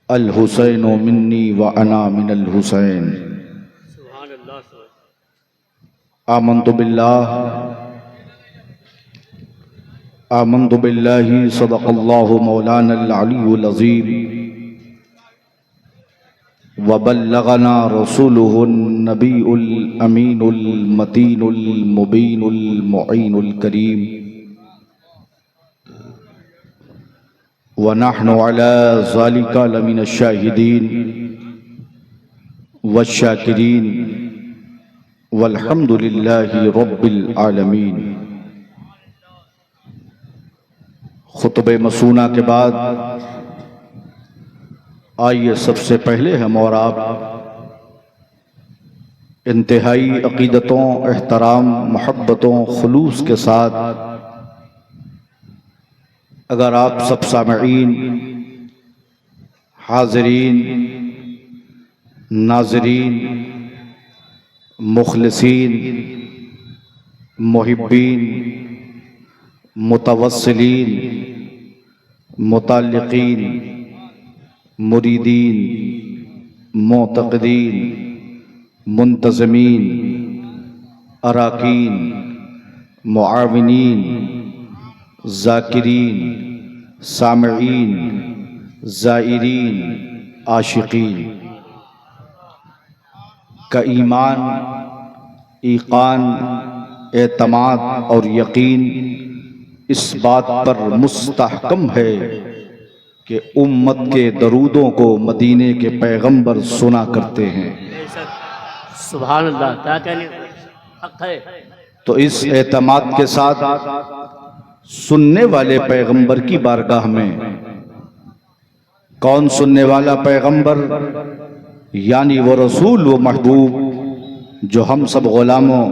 الحسین منی وانا من الحسین سبحان اللہ آمنت باللہ صدق اللہ مولانا العلی العظیم وبلغنا رسوله النبی الامین المتین المبین المعین الکریم ونحن على ذلك لمن الشاہدین والشاکرین والحمد للہ رب العالمین۔ خطبہ مسونہ کے بعد آئیے سب سے پہلے ہم اور آپ انتہائی عقیدتوں، احترام، محبتوں، خلوص کے ساتھ اگر آپ سب سامعین، حاضرین، ناظرین، مخلصین، محبین، متوسلین، متعلقین، مریدین، معتقدین، منتظمین، اراکین، معاونین، ذاکرین، سامعین، زائرین، عاشقین کا ایمان، ایقان، اعتماد اور یقین اس بات پر مستحکم ہے کہ امت کے درودوں کو مدینے کے پیغمبر سنا کرتے ہیں۔ سبحان اللہ، کیا کہنے حق ہے۔ تو اس اعتماد کے ساتھ سننے والے پیغمبر کی بارگاہ میں، کون سننے والا پیغمبر؟ یعنی وہ رسول و محبوب جو ہم سب غلاموں،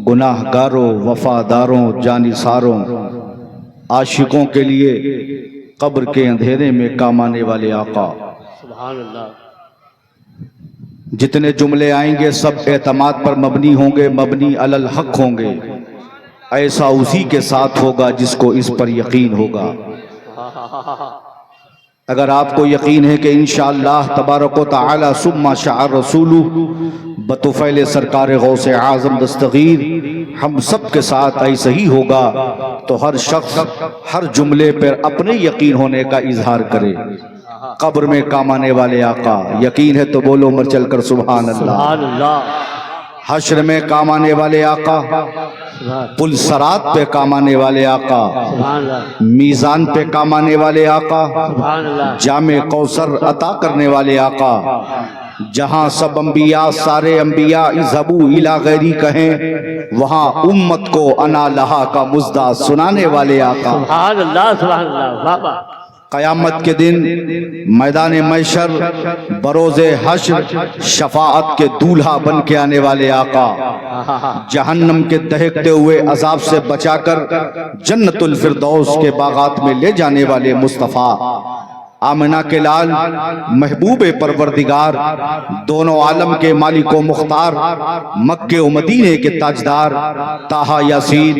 گناہ گاروں، وفاداروں، جانثاروں، عاشقوں کے لیے قبر کے اندھیرے میں کام آنے والے آقا۔ سبحان اللہ۔ جتنے جملے آئیں گے سب اعتماد پر مبنی ہوں گے، مبنی علی الحق ہوں گے۔ ایسا اسی کے ساتھ ہوگا جس کو اس پر یقین ہوگا۔ اگر آپ کو یقین ہے کہ انشاءاللہ تبارک و تعالی ثم شاء الرسول بطفیل سرکار غوث اعظم دستگیر ہم سب کے ساتھ ایسا ہی ہوگا، تو ہر شخص ہر جملے پر اپنے یقین ہونے کا اظہار کرے۔ قبر میں کام آنے والے آقا، یقین ہے تو بولو مر چل کر سبحان اللہ۔ سبحان اللہ۔ حشر میں کام آنے والے آقا، پل صراط پہ کام آنے والے آقا، سبحان اللہ۔ میزان پہ کام آنے والے آقا، سبحان اللہ۔ جامع کوثر عطا کرنے والے آقا، جہاں سب انبیاء، سارے انبیاء اذهبوا الی غیری کہیں، وہاں امت کو انا لہا کا مژدہ سنانے والے آقا۔ سبحان اللہ، سبحان اللہ، بابا۔ قیامت کے دن میدان محشر بروز حشر شفاعت کے دولہا بن کے آنے والے آقا، جہنم کے دہکتے ہوئے عذاب سے بچا کر جنت الفردوس کے باغات میں لے جانے والے مصطفیٰ، آمنہ کے لال، محبوب پروردگار، دونوں عالم کے مالک و مختار، مکہ و مدینے کے تاجدار، طٰہٰ یاسین،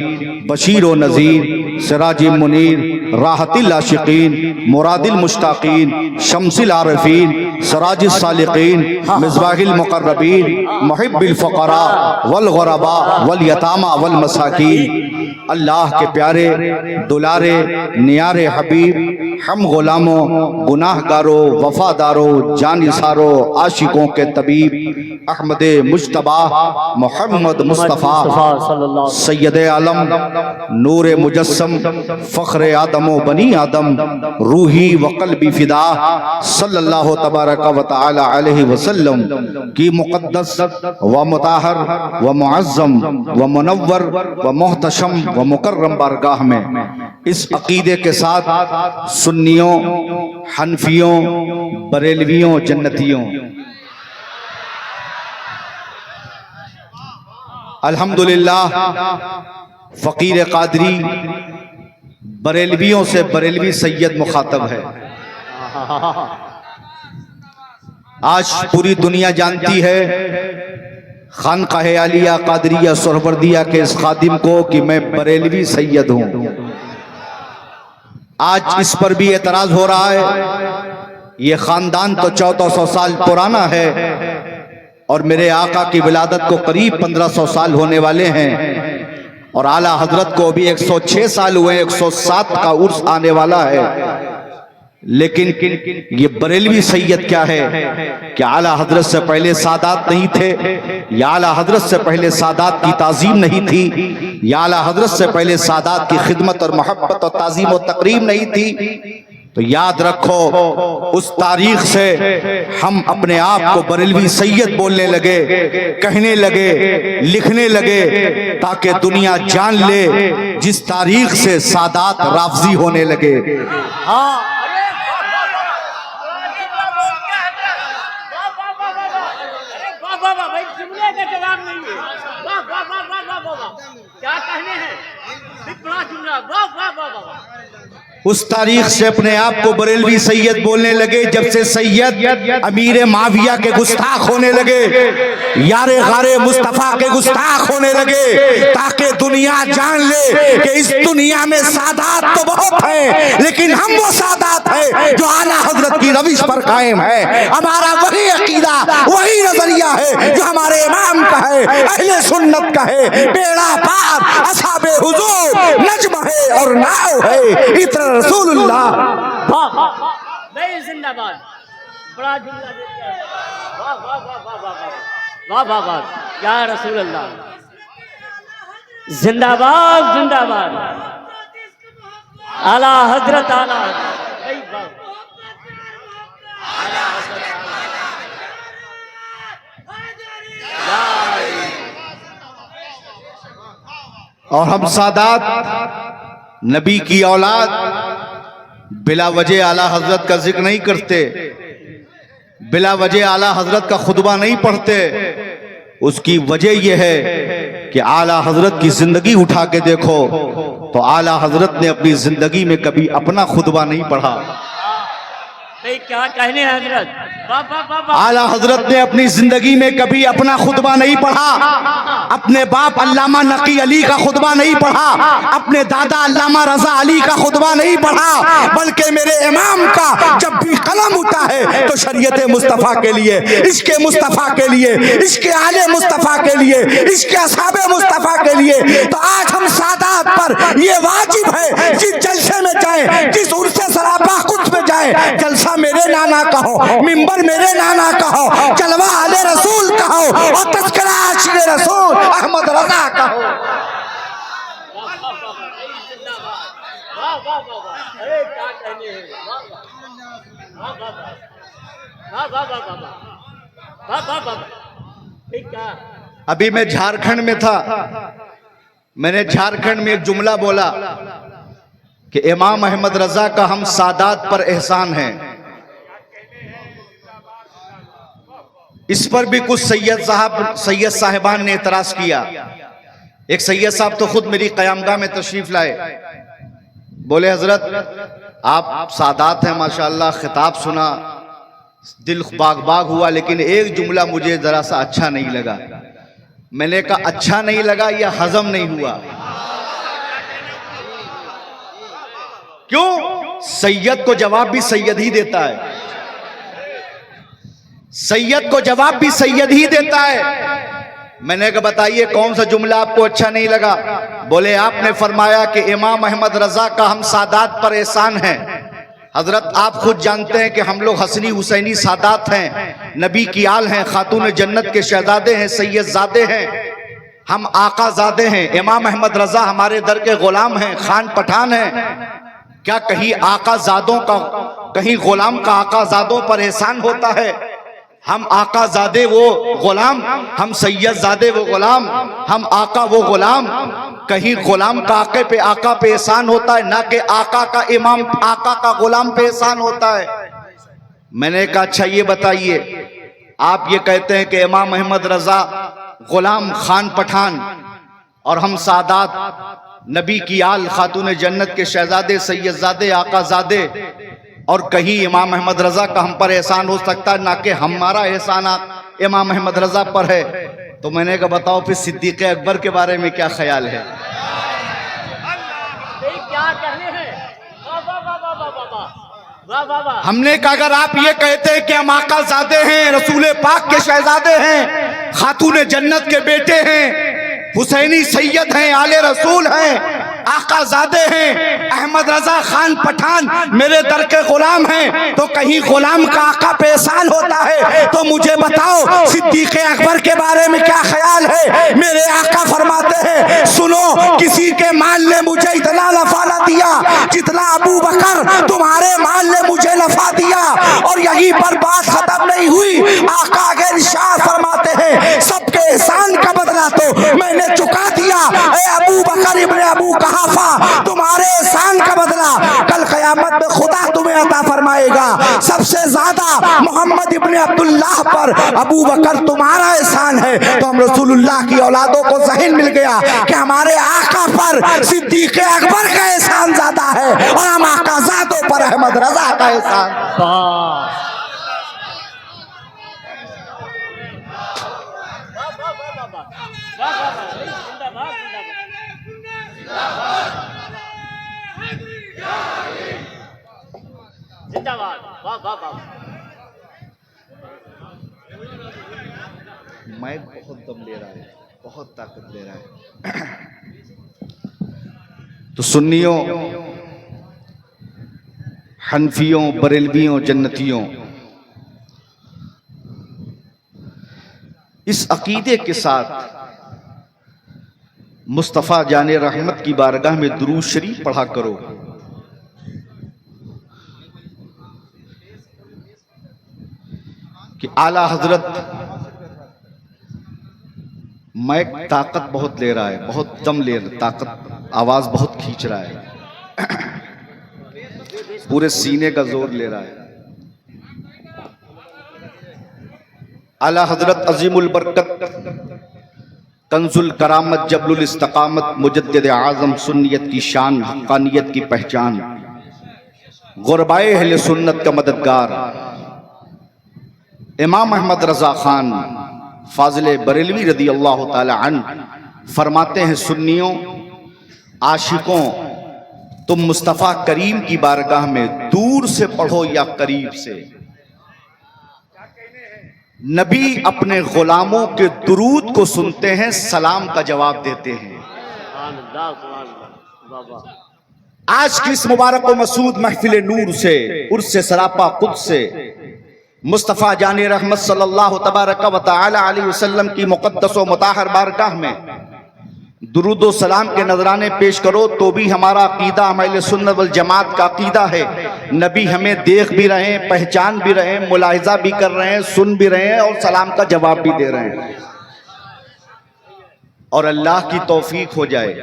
بشیر و نذیر، سراج منیر، راحت العاشقین، مراد المشتاقین، شمس العارفین، سراج السالقین، مصباح المقربین، محب الفقراء والغرباء والیتامى والمساکین، اللہ کے پیارے دلارے نیارے حبیب، ہم غلاموں، گناہ گاروں، وفاداروں، جانثاروں، عاشقوں کے طبیب، احمد مجتبیٰ محمد مصطفیٰ سید عالم، نور مجسم، فخر آدم و بنی آدم، روحی و قلبی فدا صلی اللہ تبارک و تعالی علیہ وسلم کی مقدس و مطہر و معظم و منور و محتشم و مکرم بارگاہ میں اس عقیدے کے ساتھ سنیوں، حنفیوں، بریلویوں، جنتیوں، الحمدللہ فقیر قادری بریلویوں سے بریلوی سید مخاطب ہے۔ آج پوری دنیا جانتی ہے خانقاہ عالیہ قادریہ سہروردیہ کے اس خادم کو کہ میں بریلوی سید ہوں۔ آج اس پر بھی اعتراض ہو رہا ہے یہ خاندان تو 1400 سال پرانا ہے اور میرے آقا کی ولادت کو قریب 1500 سال ہونے والے ہیں، اور اعلیٰ حضرت کو بھی 106 سال ہوئے، 107 کا عرس آنے والا ہے۔ لیکن یہ بریلوی سید کیا ہے کہ اعلیٰ حضرت سے پہلے سادات نہیں تھے، یا اعلیٰ حضرت سے پہلے سادات کی تعظیم نہیں تھی، یا اعلیٰ حضرت سے پہلے سادات کی خدمت اور محبت اور تعظیم و تکریم نہیں تھی۔ تو یاد رکھو، اس تاریخ سے ہم اپنے آپ کو بریلوی سید بولنے لگے، کہنے لگے، لکھنے لگے، تاکہ دنیا جان لے جس تاریخ سے سادات رافضی ہونے لگے۔ اس تاریخ سے اپنے آپ کو بریلوی سید بولنے لگے جب سے سید امیر معاویہ کے گستاخ ہونے لگے، یار غار مصطفیٰ کے گستاخ ہونے لگے، تاکہ دنیا جان لے کہ اس دنیا میں سادات تو بہت ہیں، لیکن ہم وہ سادات ہیں جو اعلیٰ حضرت کی روش پر قائم ہے۔ ہمارا وہی عقیدہ، وہی نظریہ ہے جو ہمارے امام کا ہے، اہل سنت کا ہے، بیڑا پار اصحاب حضور، نجم ہے اور ناؤ ہے، اتنا رسول اللہ۔ بھائی زندہ باد، بڑا جملہ دیتے ہیں، واہ واہ واہ واہ واہ واہ واہ واہ، یا رسول اللہ، زندہ باد زندہ باد، اعلیٰ حضرت اعلیٰ حضرت۔ اور ہم سادات نبی کی اولاد بلا وجہ اعلیٰ حضرت کا ذکر نہیں کرتے، بلا وجہ اعلیٰ حضرت کا خطبہ نہیں پڑھتے۔ اس کی وجہ یہ ہے کہ اعلیٰ حضرت کی زندگی اٹھا کے دیکھو تو اعلیٰ حضرت نے اپنی زندگی میں کبھی اپنا خطبہ نہیں پڑھا۔ کیا کہنے ہیں حضرت؟ اعلیٰ حضرت نے اپنی زندگی میں کبھی اپنا خطبہ نہیں پڑھا، اپنے باپ علامہ نقی علی کا خطبہ نہیں پڑھا، اپنے دادا علامہ رضا علی کا خطبہ نہیں پڑھا، بلکہ میرے امام کا جب بھی قلم اٹھا ہے تو شریعت مصطفیٰ کے لیے، عشق مصطفیٰ کے لیے، عشق آل مصطفیٰ کے لیے، عشق اصحاب مصطفیٰ کے لیے۔ تو آج ہم سادات پر یہ واجب ہے، جس جلسے میں جائیں، جس عرس سراپا قدس میں جائیں، جلسہ میرے نانا کا ہو، ممبر میرے نانا کا ہو، جلوہ آل رسول کا ہو، اور تذکرہ عاشق رسول احمد رضا کا ہو۔ ابھی میں جھارکھنڈ میں تھا، میں نے جھارکھنڈ میں ایک جملہ بولا کہ امام احمد رضا کا ہم سادات پر احسان ہے۔ اس پر بھی کچھ سید صاحبان نے اعتراض کیا۔ ایک سید صاحب تو خود میری قیامگاہ میں تشریف لائے، بولے حضرت آپ سادات ہیں ماشاءاللہ، خطاب سنا، دل باغ باغ ہوا، لیکن ایک جملہ مجھے ذرا سا اچھا نہیں لگا۔ میں نے کہا اچھا نہیں لگا یا ہضم نہیں ہوا؟ کیوں؟ سید کو جواب بھی سید ہی دیتا ہے، سید کو جواب بھی سید ہی دیتا ہے۔ میں نے کہا بتائیے کون سا جملہ آپ کو اچھا نہیں لگا؟ بولے آپ نے فرمایا کہ امام احمد رضا کا ہم سادات پر احسان ہے۔ حضرت آپ خود جانتے ہیں کہ ہم لوگ حسنی حسینی سادات ہیں، نبی کی آل ہیں، خاتون جنت کے شہزادے ہیں، سید زادے ہیں، ہم آقا زادے ہیں۔ امام احمد رضا ہمارے در کے غلام ہیں، خان پٹھان ہیں۔ کیا کہیں آقا زادوں کا، کہیں غلام کا آقا زادوں پر احسان ہوتا ہے؟ ہم آقا زادے وہ غلام، ہم سید زادے وہ غلام، ہم آقا وہ غلام۔ کہیں غلام کا آقا پہ احسان ہوتا ہے، نہ کہ آقا کا امام آقا کا غلام پہ احسان ہوتا ہے۔ میں نے کہا اچھا یہ بتائیے، آپ یہ کہتے ہیں کہ امام احمد رضا غلام، خان پٹھان، اور ہم سادات نبی کی آل، خاتون جنت کے شہزادے، سید زادے، آقا زادے، اور کہیں امام احمد رضا کا ہم پر احسان ہو سکتا ہے، نہ کہ ہمارا احسان امام احمد رضا پر ہے؟ تو میں نے کہا بتاؤ پھر صدیق اکبر کے بارے میں کیا خیال ہے؟ کیا کہنے ہیں؟ واہ واہ واہ ہم نے کہا اگر آپ یہ کہتے ہیں کہ ہم آقا زادے ہیں، رسول پاک کے شہزادے ہیں، خاتون جنت کے بیٹے ہیں، حسینی سید ہیں، آل رسول ہیں، آقا زادے ہیں، احمد رضا خان پٹھان میرے در کے غلام ہیں، تو کہیں غلام کا آقا پہ احسان ہوتا ہے تو مجھے بتاؤ صدیق اکبر کے بارے میں کیا خیال ہے؟ میرے آقا فرماتے ہیں سنو، کسی کے مال نے مجھے اتنا نفع نہ دیا جتنا ابو بکر تمہارے مال نے مجھے نفع دیا. اور یہیں پر بات ختم نہیں ہوئی، آقا آگے ارشاد فرماتے ہیں سب کے احسان کا بدلہ تو میں نے چکا دیا، اے ابو بکر ابن ابو قحافہ تمہارے احسان کا بدلہ کل قیامت میں خدا تمہیں عطا فرمائے گا. سب سے زیادہ محمد ابن عبداللہ پر ابو بکر تمہارا احسان ہے. تو ہم رسول اللہ کی اولادوں کو ذہن مل گیا کہ ہمارے آقا پر صدیق اکبر کا احسان زیادہ ہے اور ہم آقا زادوں پر احمد رضا کا احسان. زندہ باد. واہ واہ واہ مائک بہت دم لے رہا ہے، بہت طاقت لے رہا ہے. تو سنیوں، حنفیوں، بریلویوں، جنتیوں، اس عقیدے کے ساتھ مصطفیٰ جان رحمت کی بارگاہ میں درود شریف پڑھا کرو. کہ اعلیٰ حضرت مائک طاقت بہت لے رہا ہے، بہت دم لے رہا ہے، طاقت آواز بہت کھینچ رہا ہے، پورے سینے کا زور لے رہا ہے. اعلیٰ حضرت عظیم البرکت، کنز الکرامت، جبل الاستقامت، مجدد اعظم، سنیت کی شان، حقانیت کی پہچان، غربائے اہل سنت کا مددگار، امام احمد رضا خان فاضل بریلوی رضی اللہ تعالی عنہ فرماتے ہیں سنیوں، عاشقوں، تم مصطفیٰ کریم کی بارگاہ میں دور سے پڑھو یا قریب سے، نبی اپنے غلاموں کے درود کو سنتے ہیں، سلام کا جواب دیتے ہیں. سبحان اللہ سبحان اللہ. واہ واہ آج کی اس مبارک و مسعود محفل نور سے، عرس سراپا قدس سے، مصطفیٰ جان رحمت صلی اللہ تبارک و تعالی علیہ وسلم کی مقدس و مطہر بارگاہ میں درود و سلام کے نذرانے پیش کرو تو بھی ہمارا عقیدہ اہل سنت والجماعت کا عقیدہ ہے. نبی ہمیں دیکھ بھی رہے ہیں، پہچان بھی رہے ہیں، ملاحظہ بھی کر رہے ہیں، سن بھی رہے ہیں اور سلام کا جواب بھی دے رہے ہیں. اور اللہ کی توفیق ہو جائے،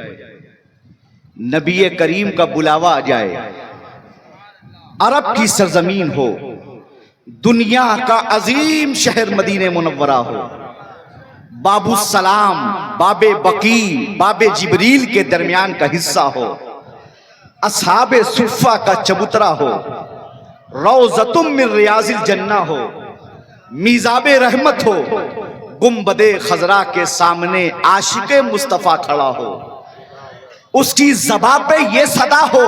نبی کریم کا بلاوا آ جائے، عرب کی سرزمین ہو، دنیا کا عظیم شہر مدینہ منورہ ہو، باب السلام، باب بقیع، باب جبریل کے درمیان کا حصہ ہو، اصحاب صفہ کا چبوترا ہو، روضۃ من ریاض الجنہ ہو، میزاب رحمت ہو، گنبد خضرا کے سامنے عاشق مصطفیٰ کھڑا ہو، اس کی زبان پہ یہ صدا ہو،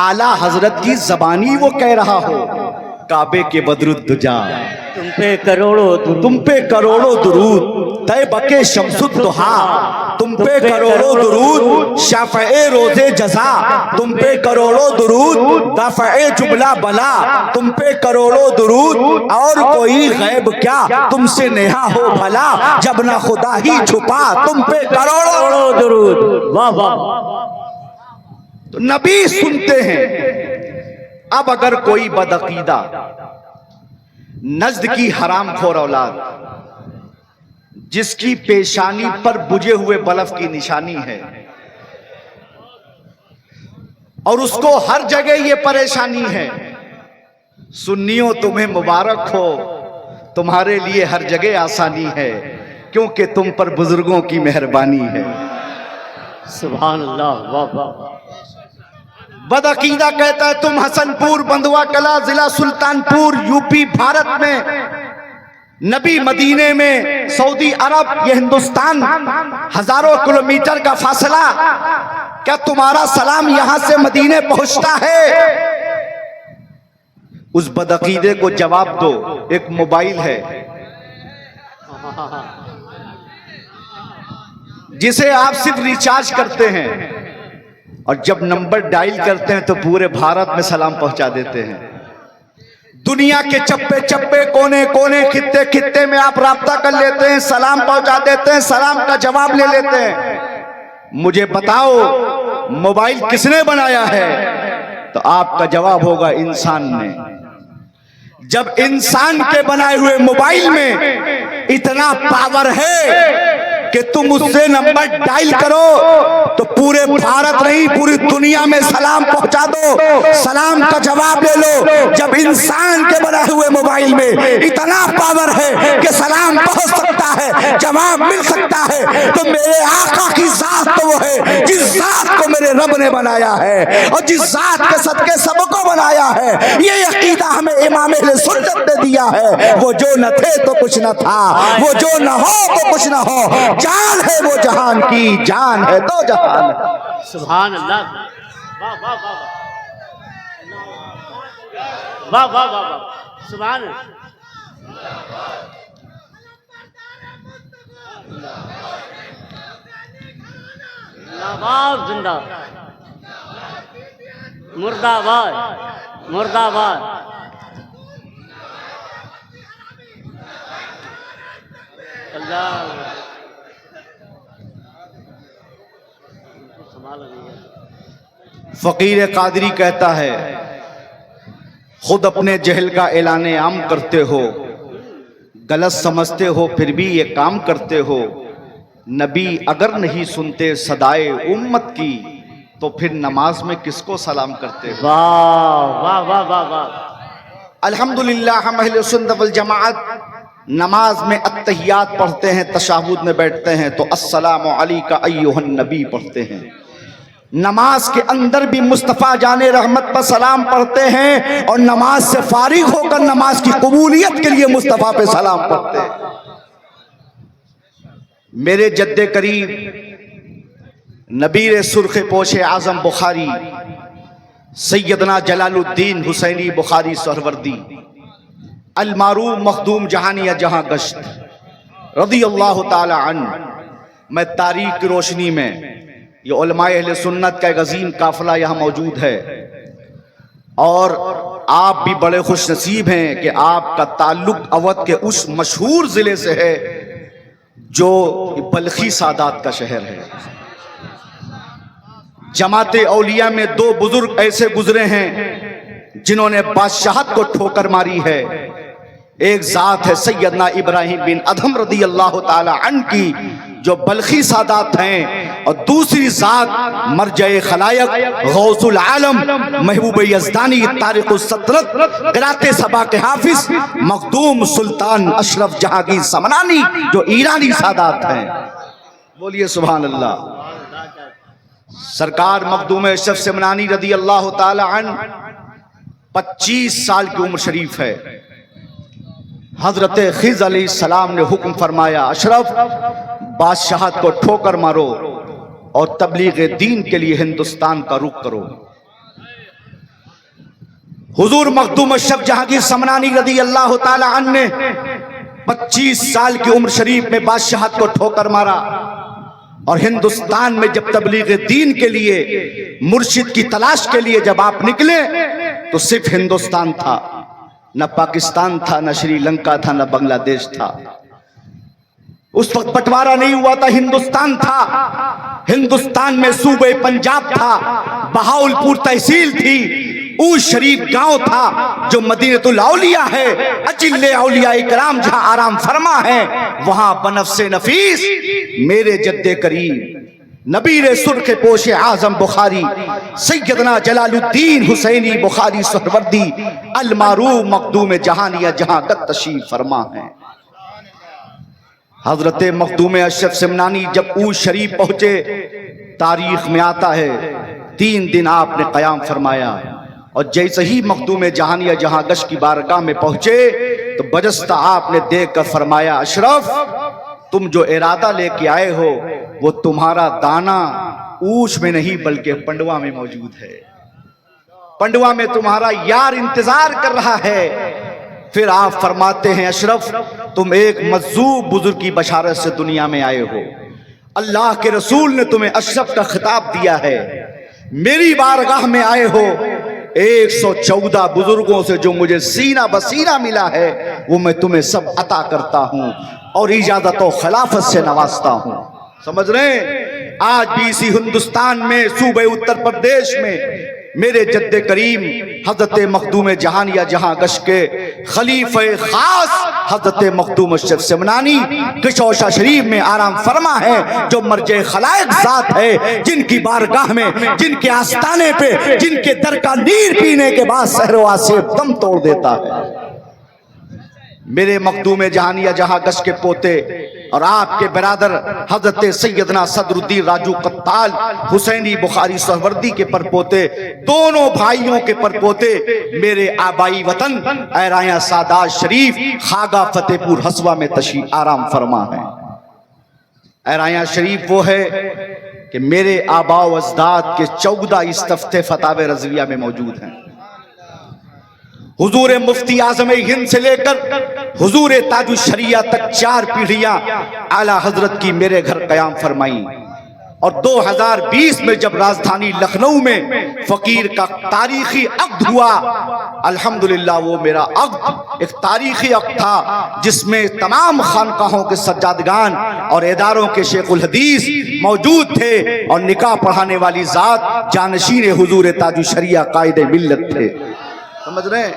اعلیٰ حضرت کی زبانی وہ کہہ رہا ہو، کعبے کے بدر الدجا تم پہ کروڑوں درود، تم پہ کروڑوں درود، طیبہ کے شمس الضحیٰ تم پہ کروڑوں درود، شافع روز جزا تم پہ کروڑوں درود، دافع جملہ بلا تم پہ کروڑوں درود، اور کوئی غیب کیا تم سے نہا ہو بھلا، جب نہ خدا ہی چھپا تم پہ کروڑوں درود. واہ واہ تو نبی سنتے ہیں. اب اگر کوئی بدعقیدہ نجد کی حرام خور اولاد جس کی پیشانی پر بجھے ہوئے بلف کی نشانی ہے اور اس کو ہر جگہ یہ پریشانی ہے، سنیوں تمہیں مبارک ہو، تمہارے لیے ہر جگہ آسانی ہے کیونکہ تم پر بزرگوں کی مہربانی ہے. سبحان اللہ. واہ واہ بدعقیدہ کہتا ہے تم حسن پور، بندوا کلا، ضلع سلطان پور، یو پی بھارت میں، نبی مدینے میں، سعودی عرب، یہ ہندوستان، ہزاروں کلومیٹر کا فاصلہ، کیا تمہارا سلام یہاں سے مدینے پہنچتا ہے؟ اس بدعقیدے کو جواب دو، ایک موبائل ہے جسے آپ صرف ریچارج کرتے ہیں اور جب نمبر ڈائل کرتے ہیں تو پورے بھارت میں سلام پہنچا دیتے ہیں. دنیا کے چپے چپے کونے کونے خطے خطے میں آپ رابطہ کر لیتے ہیں، سلام پہنچا دیتے ہیں، سلام کا جواب لے لیتے ہیں. مجھے بتاؤ موبائل کس نے بنایا ہے؟ تو آپ کا جواب ہوگا انسان نے. جب انسان کے بنائے ہوئے موبائل میں اتنا پاور ہے کہ تم اس سے نمبر ڈائل کرو تو پورے بھارت نہیں پوری دنیا میں سلام پہنچا دو، سلام کا جواب لے لو. جب انسان کے بنائے ہوئے موبائل میں اتنا پاور ہے کہ سلام پہنچ سکتا ہے، جواب مل سکتا ہے، تو میرے آقا کی ذات تو وہ ہے جس ذات کو میرے رب نے بنایا ہے اور جس ذات کے صدقے سب کو بنایا ہے. یہ عقیدہ ہمیں امام اہل سنت نے دیا ہے. وہ جو نہ تھے تو کچھ نہ تھا، وہ جو نہ ہو تو کچھ نہ ہو، جان ہے وہ جہان کی، جان ہے تو جہان ہے. سبحان اللہ. واہ واہ واہ واہ واہ واہ واہ. سبحان اللہ. نواب زندہ، مرد آباد، مرد آباد. اللہ فقیر قادری کہتا ہے خود اپنے جہل کا اعلان عام کرتے ہو، غلط سمجھتے ہو پھر بھی یہ کام کرتے ہو. نبی اگر نہیں سنتے صدائے امت کی تو پھر نماز میں کس کو سلام کرتے ہو؟ واہ واہ واہ واہ واہ. الحمدللہ ہم اہل سنت والجماعت نماز میں التحیات پڑھتے ہیں، تشہد میں بیٹھتے ہیں تو السلام علیکہ ایھا النبی پڑھتے ہیں. نماز کے اندر بھی مصطفیٰ جان رحمت پر سلام پڑھتے ہیں اور نماز سے فارغ ہو کر نماز کی قبولیت کے لیے مصطفیٰ پہ سلام پڑھتے ہیں. میرے جد قریب نبیر سرخ پوش اعظم بخاری سیدنا جلال الدین حسینی بخاری سہروردی المعروف مخدوم جہانیہ جہاں گشت رضی اللہ تعالی عنہ. میں تاریخ کی روشنی میں یہ علماء اہل سنت کا ایک عظیم قافلہ یہاں موجود ہے اور آپ بھی بڑے خوش نصیب ہیں کہ آپ کا تعلق اودھ کے اس مشہور ضلع سے ہے جو بلخی سادات کا شہر ہے. جماعت اولیاء میں دو بزرگ ایسے گزرے ہیں جنہوں نے بادشاہت کو ٹھوکر ماری ہے. ایک ذات ہے سیدنا ابراہیم بن ادھم رضی اللہ تعالی عنہ کی جو بلخی سادات ہیں، اور دوسری ذات مرجع خلائق غوث العالم محبوب یزدانی طارق السطرت قرات صبا کے حافظ مخدوم سلطان اشرف جہانگیر سمنانی جو ایرانی سادات ہیں. بولیے سبحان اللہ. سرکار مخدوم اشرف سمنانی رضی اللہ تعالی عنہ 25 سال کی عمر شریف ہے. حضرت خضر علیہ السلام نے حکم فرمایا اشرف بادشاہت کو ٹھوکر مارو اور تبلیغ دین کے لیے ہندوستان کا رخ کرو. حضور مخدوم اشرف جہانگیر سمنانی رضی اللہ تعالی عنہ نے 25 سال کی عمر شریف میں بادشاہت کو ٹھوکر مارا اور ہندوستان میں جب تبلیغ دین کے لیے مرشد کی تلاش کے لیے جب آپ نکلے تو صرف ہندوستان تھا، نہ پاکستان تھا، نہ شری لنکا تھا، نہ بنگلہ دیش تھا. اس وقت بٹوارہ نہیں ہوا تھا، ہندوستان تھا. ہندوستان میں صوبہ پنجاب تھا، بہاولپور تحصیل تھی، اوش شریف گاؤں تھا جو مدینۃ الاولیاء ہے، اجل اولیاء کرام جہاں آرام فرما ہے. وہاں بنفس نفیس میرے جد قریب نبیر سرخ پوش اعظم بخاری سیدنا جلال الدین حسینی بخاری سہروردی المعروف مخدوم جہانیہ جہاں گت تشریف فرما ہے. حضرت مخدوم اشرف سمنانی جب اوش شریف پہنچے تاریخ میں آتا ہے 3 دن آپ نے قیام فرمایا اور جیسے ہی مخدوم جہانیہ جہاں گشت کی بارگاہ میں پہنچے تو بجستہ آپ نے دیکھ کر فرمایا اشرف تم جو ارادہ لے کے آئے ہو وہ تمہارا دانا اوش میں نہیں بلکہ پنڈوا میں موجود ہے. پنڈوا میں تمہارا یار انتظار کر رہا ہے۔ پھر آپ فرماتے ہیں اشرف تم ایک مجذوب بزرگ کی بشارت سے دنیا میں آئے ہو، اللہ کے رسول نے تمہیں اشرف کا خطاب دیا ہے، میری بارگاہ میں آئے ہو، 114 بزرگوں سے جو مجھے سینہ بسینہ ملا ہے وہ میں تمہیں سب عطا کرتا ہوں اور اجازت و خلافت سے نوازتا ہوں۔ سمجھ رہے ہیں؟ آج بھی اسی ہندوستان میں صوبہ اتر پردیش میں میرے جد کریم حضرت مخدوم جہانیہ جہاں گشت کے خلیفہ خاص حضرت مخدوم اشرف سمنانی کشوشہ شریف میں آرام فرما ہے، جو مرجع خلائق ذات ہے، جن کی بارگاہ میں، جن کے آستانے پہ، جن کے در کا نیر پینے کے بعد سحر و آصف دم توڑ دیتا ہے۔ میرے مخدوم جہانیہ جہاں گشت کے پوتے اور آپ کے برادر حضرت سیدنا صدر الدین راجو قتال حسینی بخاری سہروردی کے پرپوتے، دونوں بھائیوں کے پرپوتے میرے آبائی وطن ایرائیاں سادات شریف خاگہ فتح پور حسوہ میں تشریف آرام فرما ہے۔ ایرائیاں شریف وہ ہے کہ میرے آبا و اجداد کے 14 استفتح فتاوی رضویہ میں موجود ہیں۔ حضور مفتی اعظم ہند سے لے کر حضور تاج الشریعہ تک 4 پیڑھیاں اعلیٰ حضرت کی میرے گھر قیام فرمائیں، اور 2020 میں جب راجدھانی لکھنؤ میں فقیر کا تاریخی عقد ہوا، الحمدللہ وہ میرا عقد ایک تاریخی عقد تھا جس میں تمام خانقاہوں کے سجادگان اور اداروں کے شیخ الحدیث موجود تھے، اور نکاح پڑھانے والی ذات جانشین حضور تاج الشریعہ قائد ملت تھے۔ سمجھ رہے ہیں؟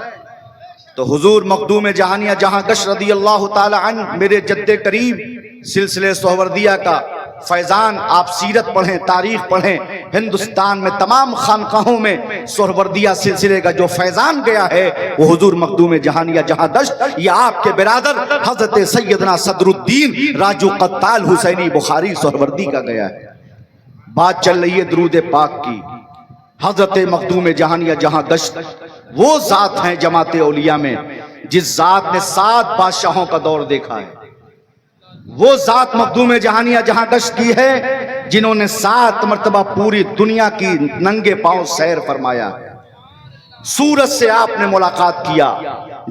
تو حضور مخدوم جہانیہ جہاں گشت رضی اللہ تعالی عنہ میرے جد کریم سلسلے سہروردیہ کا فیضان، آپ سیرت پڑھیں، تاریخ پڑھیں، ہندوستان میں تمام خانقاہوں میں سہروردیہ سلسلے کا جو فیضان گیا ہے وہ حضور مخدوم جہانیہ جہاں گشت یا آپ کے برادر حضرت سیدنا صدر الدین راجو قتال حسینی بخاری سہروردی کا گیا ہے۔ بات چل رہی ہے درود پاک کی۔ حضرت مخدوم جہانیہ جہاں گشت وہ ذات ہیں جماعت اولیاء میں جس ذات نے 7 بادشاہوں کا دور دیکھا ہے۔ وہ ذات مخدوم جہانیہ جہاں گشت کی ہے جنہوں نے 7 مرتبہ پوری دنیا کی ننگے پاؤں سیر فرمایا۔ سورج سے آپ نے ملاقات کیا،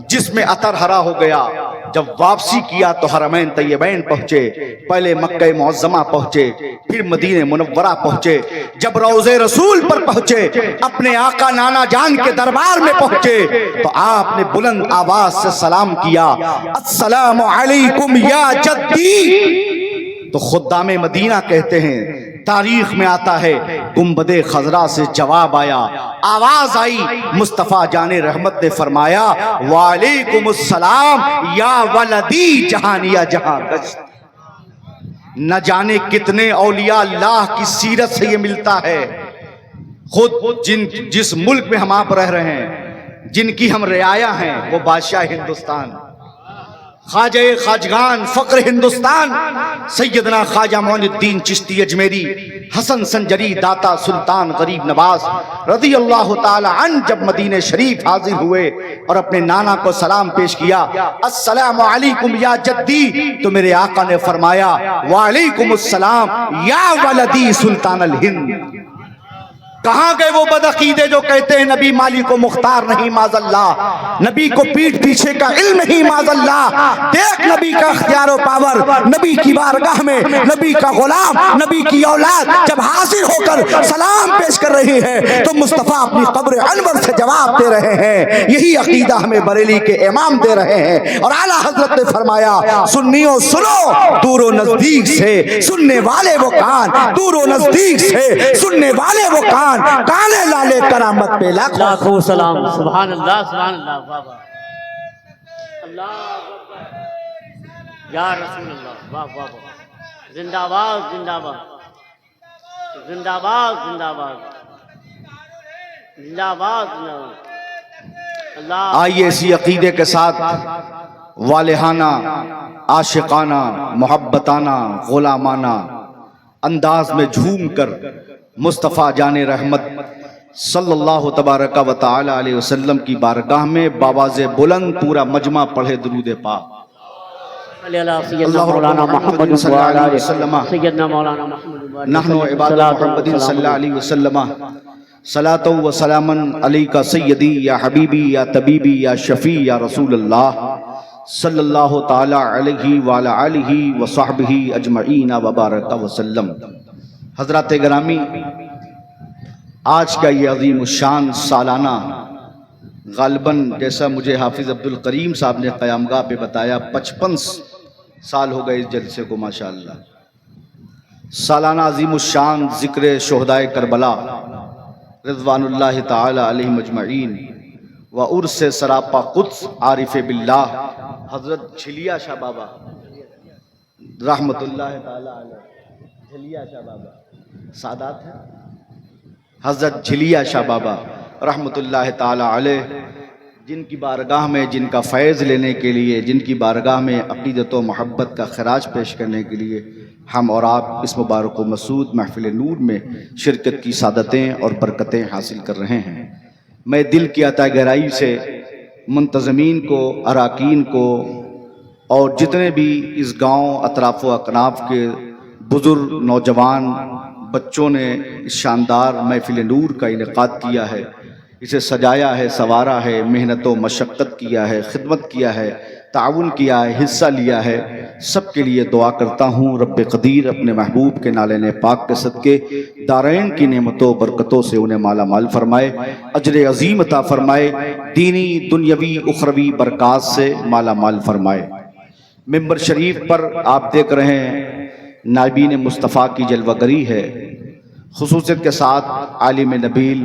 جس میں عطر ہرا ہو گیا۔ جب واپسی کیا تو حرمین طیبین پہنچے، پہلے مکہ معظمہ پہنچے، پھر مدینہ منورہ پہنچے۔ جب روضہ رسول پر پہنچے، اپنے آقا نانا جان کے دربار میں پہنچے تو آپ نے بلند آواز سے سلام کیا، السلام علیکم یا جدی۔ تو خدام مدینہ کہتے ہیں تاریخ میں آتا ہے گنبد خضرا سے جواب آیا، آواز آئی، مصطفیٰ جان رحمت نے فرمایا وعلیکم السلام یا ولدی جہانیہ جہاں گشت۔ نہ جانے کتنے اولیاء اللہ کی سیرت سے یہ ملتا ہے۔ خود جس ملک میں ہم آپ رہ رہے ہیں، جن کی ہم رعایا ہیں، وہ بادشاہ ہندوستان، خواجہ خواجگان فقر ہندوستان سیدنا خواجہ معین الدین چشتی اجمیری حسن سنجری داتا سلطان غریب نواز رضی اللہ تعالی عنہ جب مدینہ شریف حاضر ہوئے اور اپنے نانا کو سلام پیش کیا، السلام علیکم یا جدی، تو میرے آقا نے فرمایا وعلیکم السلام یا ولدی سلطان الہند۔ کہاں گئے وہ بدعقیدے جو کہتے ہیں نبی مالی کو مختار نہیں معاذ اللہ، نبی کو پیٹھ پیچھے کا علم نہیں معاذ اللہ۔ دیکھ نبی کا اختیار و پاور، نبی کی بارگاہ میں نبی کا غلام، نبی کی اولاد جب حاضر ہو کر سلام پیش کر رہی ہے تو مصطفیٰ اپنی قبر انور سے جواب دے رہے ہیں۔ یہی عقیدہ ہمیں بریلی کے امام دے رہے ہیں، اور اعلیٰ حضرت نے فرمایا سنیوں سنو دور و نزدیک سے، سننے والے وہ کان، دور و نزدیک سے سننے والے وہ کان، کانے لالے کرامت پہ لاکھوں سلام۔ سبحان اللہ سبحان اللہ، واہ واہ، اللہ یا رسول اللہ، واہ واہ واہ، زندہ باد زندہ باد زندہ باد زندہ باد زندہ باد زندہ باد اللہ۔ آئیے اسی عقیدے کے ساتھ والہانہ، عاشقانہ، محبتانہ، غلامانہ انداز میں جھوم کر مصطفیٰ جان رحمت صلی اللہ تبارک و تعالی علیہ وسلم کی بارگاہ میں باواز بلند پورا مجمع پڑھے درود پاک۔ سیدنا مولانا محمد صلی اللہ علیہ وسلم، سیدنا مولانا محمد نحن عباد محمد صلی اللہ علیہ وسلم صلاۃ و سلاما علیکا سیدی یا حبیبی یا طبیبی یا شفیع یا رسول اللہ صلی اللہ تعالی علیہ وعلی آلہ وصحبہ اجمعین وبارک وسلم۔ حضرات گرامی، آج کا یہ عظیم الشان سالانہ غالباً جیسا مجھے حافظ عبد الکریم صاحب نے قیامگاہ پہ بتایا 55 سال ہو گئے اس جلسے کو ماشاءاللہ۔ سالانہ عظیم الشان ذکر شہدائے کربلا رضوان اللہ تعالی علیہم اجمعین و عرس سراپا قدس عارف باللہ حضرت جھلیا شاہ بابا رحمت اللہ تعالی علیہ، جھلیا شاہ بابا سادات ہے، حضرت جھلیا شاہ بابا رحمت اللہ تعالی علیہ، جن کی بارگاہ میں، جن کا فیض لینے کے لیے، جن کی بارگاہ میں عقیدت و محبت کا خراج پیش کرنے کے لیے ہم اور آپ اس مبارک و مسعود محفل نور میں شرکت کی سعادتیں اور برکتیں حاصل کر رہے ہیں۔ میں دل کی عطا گہرائی سے منتظمین کو، اراکین کو اور جتنے بھی اس گاؤں اطراف و اکناف کے بزرگ، نوجوان، بچوں نے اس شاندار محفل نور کا انعقاد کیا ہے، اسے سجایا ہے، سنوارا ہے، محنت و مشقت کیا ہے، خدمت کیا ہے، تعاون کیا ہے، حصہ لیا ہے، سب کے لیے دعا کرتا ہوں رب قدیر اپنے محبوب کے نالین پاک کے صدقے دارین کی نعمتوں برکتوں سے انہیں مالا مال فرمائے، اجر عظیم عطا فرمائے، دینی دنیاوی اخروی برکات سے مالا مال فرمائے۔ ممبر شریف پر آپ دیکھ رہے ہیں نائبین مصطفیٰ کی جلوہ گری ہے، خصوصیت کے ساتھ عالم نبیل،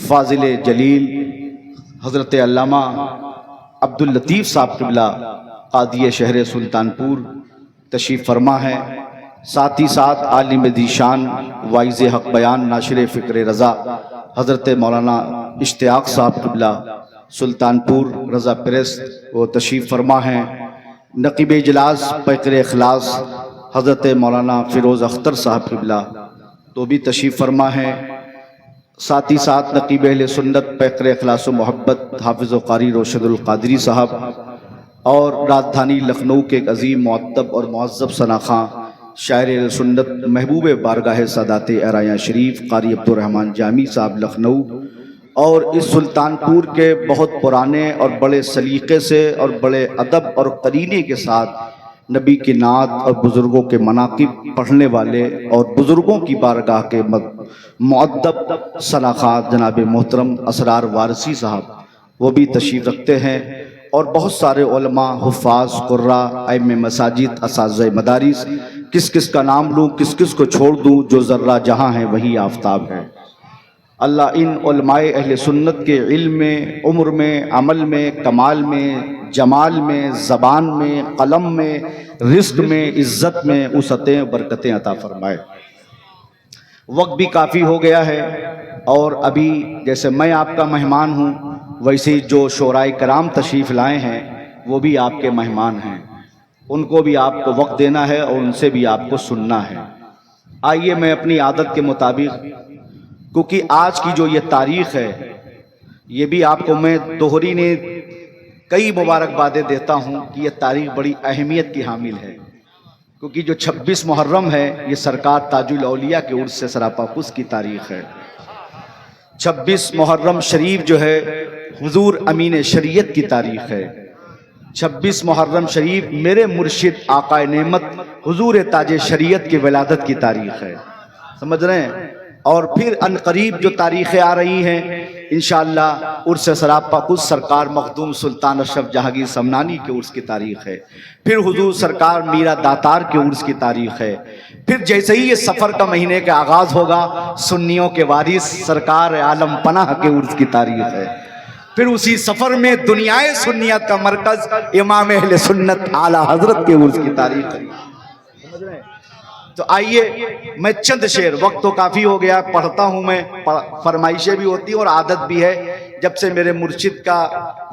فاضل جلیل حضرت علامہ عبداللطیف صاحب قبلہ قاضی شہر سلطانپور تشریف فرما ہے، ساتھ ہی ساتھ عالم ذیشان واعظ حق بیان ناشر فکر رضا حضرت مولانا اشتیاق صاحب قبلہ سلطانپور رضا پریس وہ تشریف فرما ہیں، نقیب اجلاس پیکر اخلاص حضرت مولانا فیروز اختر صاحب قبلہ تو بھی تشریف فرما ہے، ساتھ ہی ساتھ نقیب اہل سنت پیکر اخلاص و محبت حافظ و قاری روشد القادری صاحب اور راجدھانی لکھنؤ کے ایک عظیم معدب اور معذب ثناخواں شاعر اہل سنت محبوب بارگاہ سادات ارایہ شریف قاری عبد الرحمن جامی صاحب لکھنؤ، اور اس سلطانپور کے بہت پرانے اور بڑے سلیقے سے اور بڑے ادب اور قرینے کے ساتھ نبی کی نعت اور بزرگوں کے مناقب پڑھنے والے اور بزرگوں کی بارگاہ کے معدب ثناخواں جناب محترم اسرار وارثی صاحب وہ بھی تشریف رکھتے ہیں، اور بہت سارے علماء، حفاظ، قراء، ائمہ مساجد، اساتذہ مدارس، کس کس کا نام لوں، کس کس کو چھوڑ دوں، جو ذرہ جہاں ہے وہی آفتاب ہے۔ اللہ ان علماء اہل سنت کے علم میں، عمر میں، عمل میں، کمال میں، جمال میں، زبان میں، قلم میں، رزق میں، عزت میں وسعتیں برکتیں عطا فرمائے۔ وقت بھی کافی ہو گیا ہے، اور ابھی جیسے میں آپ کا مہمان ہوں ویسے جو شعراء کرام تشریف لائے ہیں وہ بھی آپ کے مہمان ہیں، ان کو بھی آپ کو وقت دینا ہے اور ان سے بھی آپ کو سننا ہے۔ آئیے میں اپنی عادت کے مطابق، کیونکہ آج کی جو یہ تاریخ ہے یہ بھی آپ کو میں دوہری نے کئی مبارکبادیں دیتا ہوں کہ یہ تاریخ بڑی اہمیت کی حامل ہے، کیونکہ جو 26 محرم ہے یہ سرکار تاج الاولیاء کے عرس سے سراپا قدس کی تاریخ ہے۔ 26 محرم شریف جو ہے حضور امین شریعت کی تاریخ ہے۔ 26 محرم شریف میرے مرشد آقا نعمت حضور تاج شریعت کی ولادت کی تاریخ ہے، سمجھ رہے ہیں؟ اور پھر ان قریب جو تاریخیں آ رہی ہیں انشاءاللہ عرس سراپا قدس سرکار مخدوم سلطان اشرف جہانگیر سمنانی کے عرس کی تاریخ ہے، پھر حضور سرکار میرا داتار کے عرس کی تاریخ ہے، پھر جیسے ہی یہ سفر کا مہینے کا آغاز ہوگا سنیوں کے وارث سرکار عالم پناہ کے عرس کی تاریخ ہے، پھر اسی سفر میں دنیائے سنیت کا مرکز امام اہل سنت اعلیٰ حضرت کے عرس کی تاریخ ہے۔ تو آئیے میں چند شعر، وقت تو کافی ہو گیا، پڑھتا ہوں میں، فرمائشیں بھی ہوتی ہیں اور عادت بھی ہے، جب سے میرے مرشد کا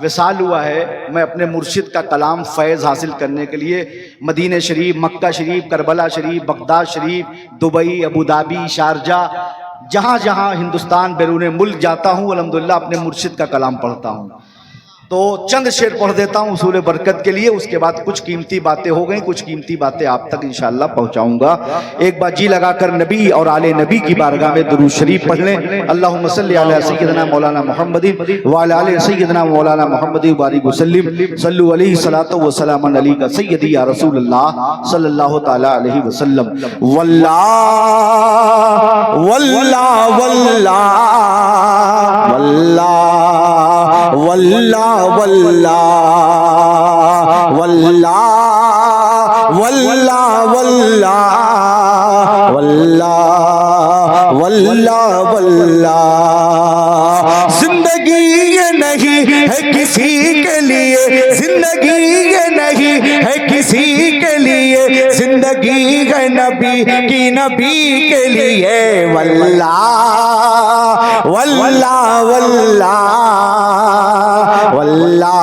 وصال ہوا ہے میں اپنے مرشد کا کلام فیض حاصل کرنے کے لیے مدینہ شریف، مکہ شریف، کربلا شریف، بغداد شریف، دبئی، ابوظہبی، شارجہ، جہاں جہاں ہندوستان بیرون ملک جاتا ہوں الحمدللہ اپنے مرشد کا کلام پڑھتا ہوں۔ تو چند شعر پڑھ دیتا ہوں اصول برکت کے لیے، اس کے بعد کچھ قیمتی باتیں ہو گئیں، کچھ قیمتی باتیں آپ تک انشاءاللہ پہنچاؤں گا۔ ایک بار جی لگا کر نبی اور آل نبی کی بارگاہ میں درود شریف پڑھ لیں۔ اللہم صلی علی سیدنا مولانا محمد وعلی آل سیدنا مولانا محمد وبارک وسلم، صلو علیہ الصلاۃ والسلام علیک سیدی یا رسول اللہ صلی اللہ تعالی علیہ وسلم۔ واللہ واللہ واللہ واللہ واللہ واللہ واللہ واللہ واللہ واللہ واللہ زندگی یہ نہیں ہے کسی کے لیے، زندگی یہ نہیں ہے کسی کے لیے، زندگی ہے نبی کی نبی کے لیے۔ واللہ واللہ واللہ واللہ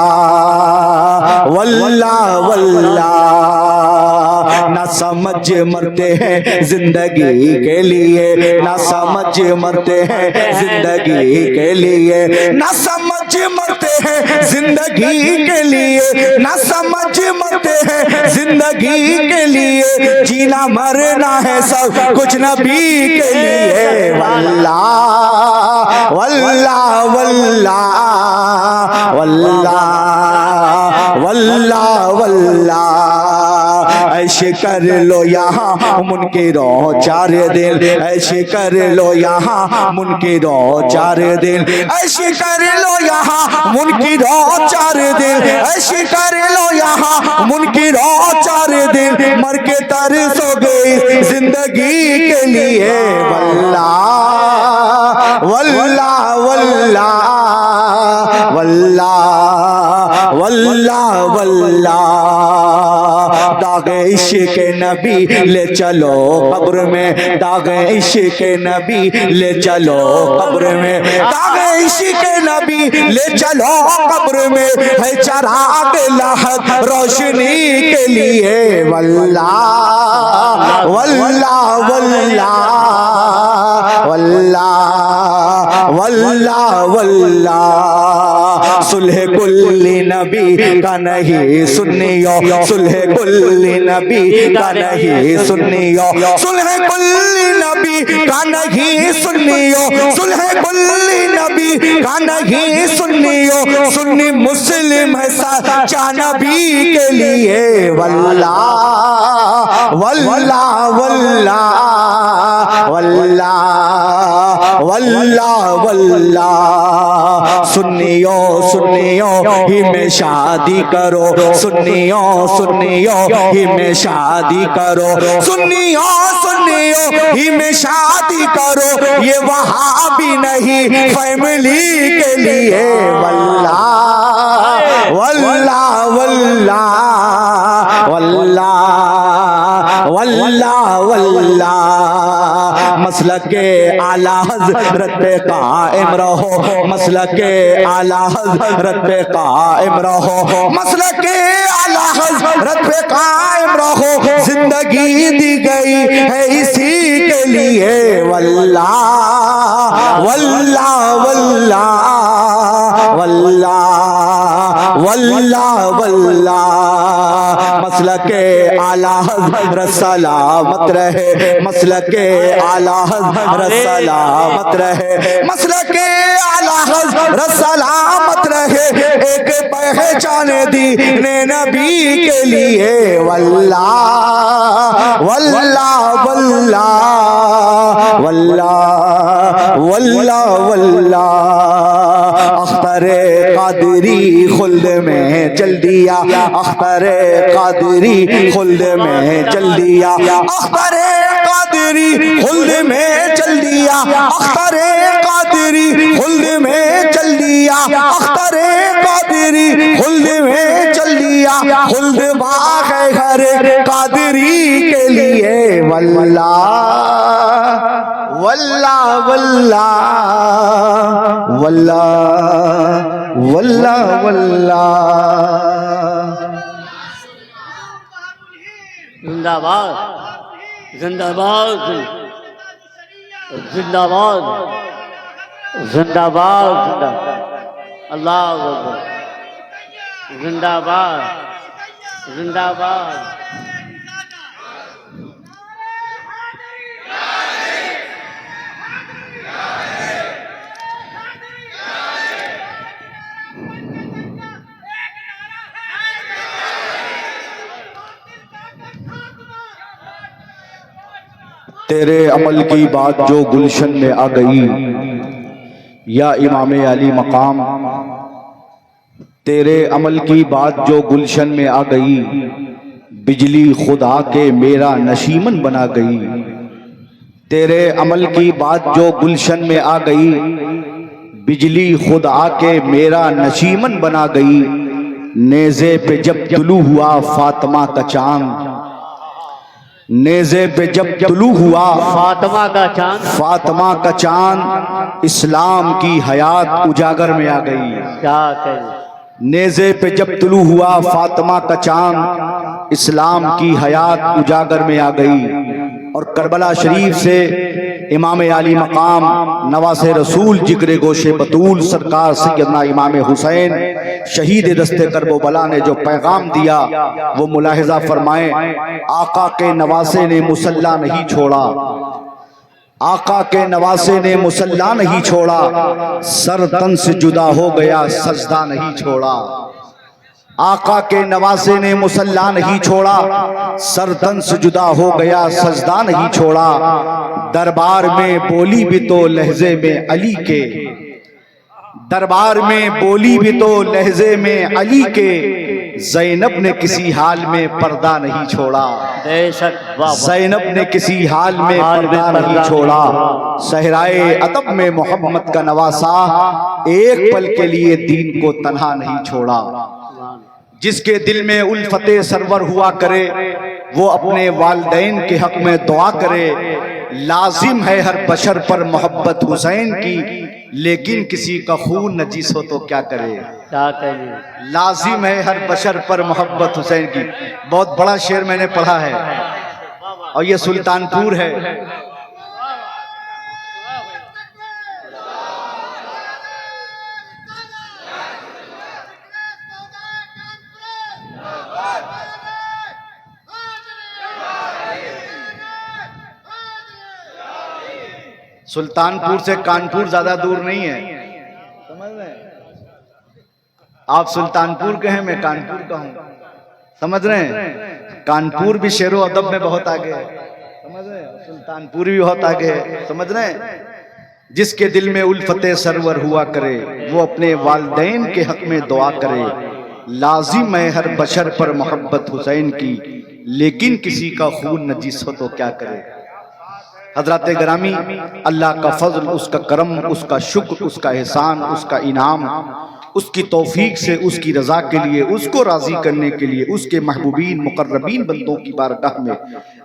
واللہ واللہ نہ سمجھ مرتے ہیں زندگی کے لیے، نہ سمجھ مرتے ہیں زندگی کے لیے، نہ سمجھ مرتے ہیں زندگی کے لیے، نہ سمجھ مرتے ہیں زندگی کے لیے، جینا مرنا ہے سب کچھ نبی کے لیے۔ واللہ واللہ واللہ واللہ واللہ واللہ عیش کر لو یہاں منکروں چار دن، عیش کر لو یہاں منکروں چار دن، عیش کر لو یہاں منکروں چار دن، عیش کر لو یہاں منکروں چار دن، مر کے ترسو گئی زندگی کے لیے۔ واللہ واللہ واللہ واللہ واللہ واللہ داغ عشق نبی لے چلو قبر میں، داغ عشق نبی لے چلو قبر میں، داغ عشق نبی لے چلو قبر میں، ہے چراغ لحد روشنی کے لیے۔ واللہ واللہ واللہ واللہ واللہ واللہ صلح کل نبی کا نہیں سنیو، صلح کل نبی کا نہیں سنیو، صلح کل نبی کا نہیں سنیو، صلح کل نبی کا نہیں سنیو، سنی مسلم ہے سچا نبی کے لیے۔ واللہ واللہ واللہ واللہ واللہ واللہ سنیوں سنیوں ہی میں شادی کرو، سنیوں سنیوں ہی میں شادی کرو، سنیوں سنیوں ہی میں شادی کرو، یہ وہابی نہیں فیملی کے لیے۔ واللہ واللہ واللہ واللہ واللہ واللہ مسلک اعلیٰ حضرت پہ قائم رہو، مسلک اعلیٰ حضرت پہ قائم رہو، مسلک اعلیٰ حضرت پہ قائم رہو، زندگی دی گئی ہے اسی کے لیے۔ واللہ واللہ واللہ واللہ واللہ واللہ مسلک اعلیٰ حضرت سلامت رہے، مسلک اعلیٰ حضرت سلامت رہے، مسلک اعلیٰ حضرت سلامت رہے، ایک پہچان دین نبی کے لیے۔ واللہ واللہ واللہ واللہ واللہ واللہ اختر قادری خلد میں چل دیا، اختر قادری خلد میں چل دیا، اختر قادری خلد میں چل دیا، اختر قادری خلد میں چل دیا، اختر قادری خلد میں چل دیا، خلد باغ ہے گھر قادری کے لیے۔ واللہ واللہ واللہ واللہ واللہ واللہ زندہ باد زندہ باد زندہ باد زندہ باد اللہ اکبر زندہ باد زندہ باد تیرے عمل کی بات جو گلشن میں آ گئی یا امام علی مقام، تیرے عمل کی بات جو گلشن میں آ گئی، بجلی خدا کے میرا نشیمن بنا گئی۔ تیرے عمل کی بات جو گلشن میں آ گئی، بجلی خدا کے میرا نشیمن بنا گئی۔ نیزے پہ جب طلوع ہوا فاطمہ کا چاند، نیزے پہ جب طلوع ہوا فاطمہ کا چاند، فاطمہ کا چاند، اسلام کی حیات اجاگر میں آ گئی۔ کیا کہیں نیزے پہ جب طلوع ہوا فاطمہ کا چاند، اسلام کی حیات اجاگر میں آ گئی۔ اور کربلا شریف سے امام علی مقام نواز رسول جگر گوشے بطول سرکار سیدنا امام حسین شہید دست کرب و بلا نے جو پیغام دیا وہ ملاحظہ فرمائیں۔ آقا کے نواسے نے مصلی نہیں چھوڑا، آقا کے نواسے نے مصلی نہیں چھوڑا، سر تن سے جدا ہو گیا سجدہ نہیں چھوڑا۔ آقا کے نواسے نے مصلی نہیں چھوڑا، سر تن سے جدا ہو گیا سجدہ نہیں چھوڑا۔ دربار میں بولی بھی تو لہجے میں علی کے، دربار میں بولی بھی تو لہجے میں علی کے، زینب نے کسی حال میں پردہ نہیں چھوڑا، بے شک واہ زینب نے کسی حال میں پردہ نہیں چھوڑا۔ صحرائے ادب میں محمد کا نواسا ایک پل کے لیے دین کو تنہا نہیں چھوڑا۔ جس کے دل میں الفت سرور ہوا کرے وہ اپنے والدین کے حق میں دعا کرے۔ لازم ہے ہر بشر پر محبت حسین کی، لیکن کسی کا خون نجیس ہو تو کیا کرے۔ کیا کہیں لازم ہے ہر بشر پر محبت حسین کی۔ بہت بڑا شعر میں نے پڑھا ہے اور یہ سلطان پور ہے۔ سلطان پور سے کانپور زیادہ دور نہیں ہے، سمجھ رہے ہیں؟ آپ سلطان پور کے ہیں، میں کانپور کا ہوں، سمجھ رہے ہیں؟ کانپور بھی شعر و ادب میں بہت آگے ہے، سمجھ رہے ہیں؟ سلطان پور بھی بہت آگے ہے، سمجھ رہے ہیں؟ جس کے دل میں الفت سرور ہوا کرے وہ اپنے والدین کے حق میں دعا کرے۔ لازم ہے ہر بشر پر محبت حسین کی، لیکن کسی کا خون نجیس ہو تو کیا کرے۔ حضرات گرامی، اللہ کا فضل، اس کا کرم، اس کا شکر، اس کا احسان، اس کا انعام، اس کی توفیق سے اس کی رضا کے لیے، اس کو راضی کرنے کے لیے، اس کے محبوبین مقربین بندوں کی بارگاہ میں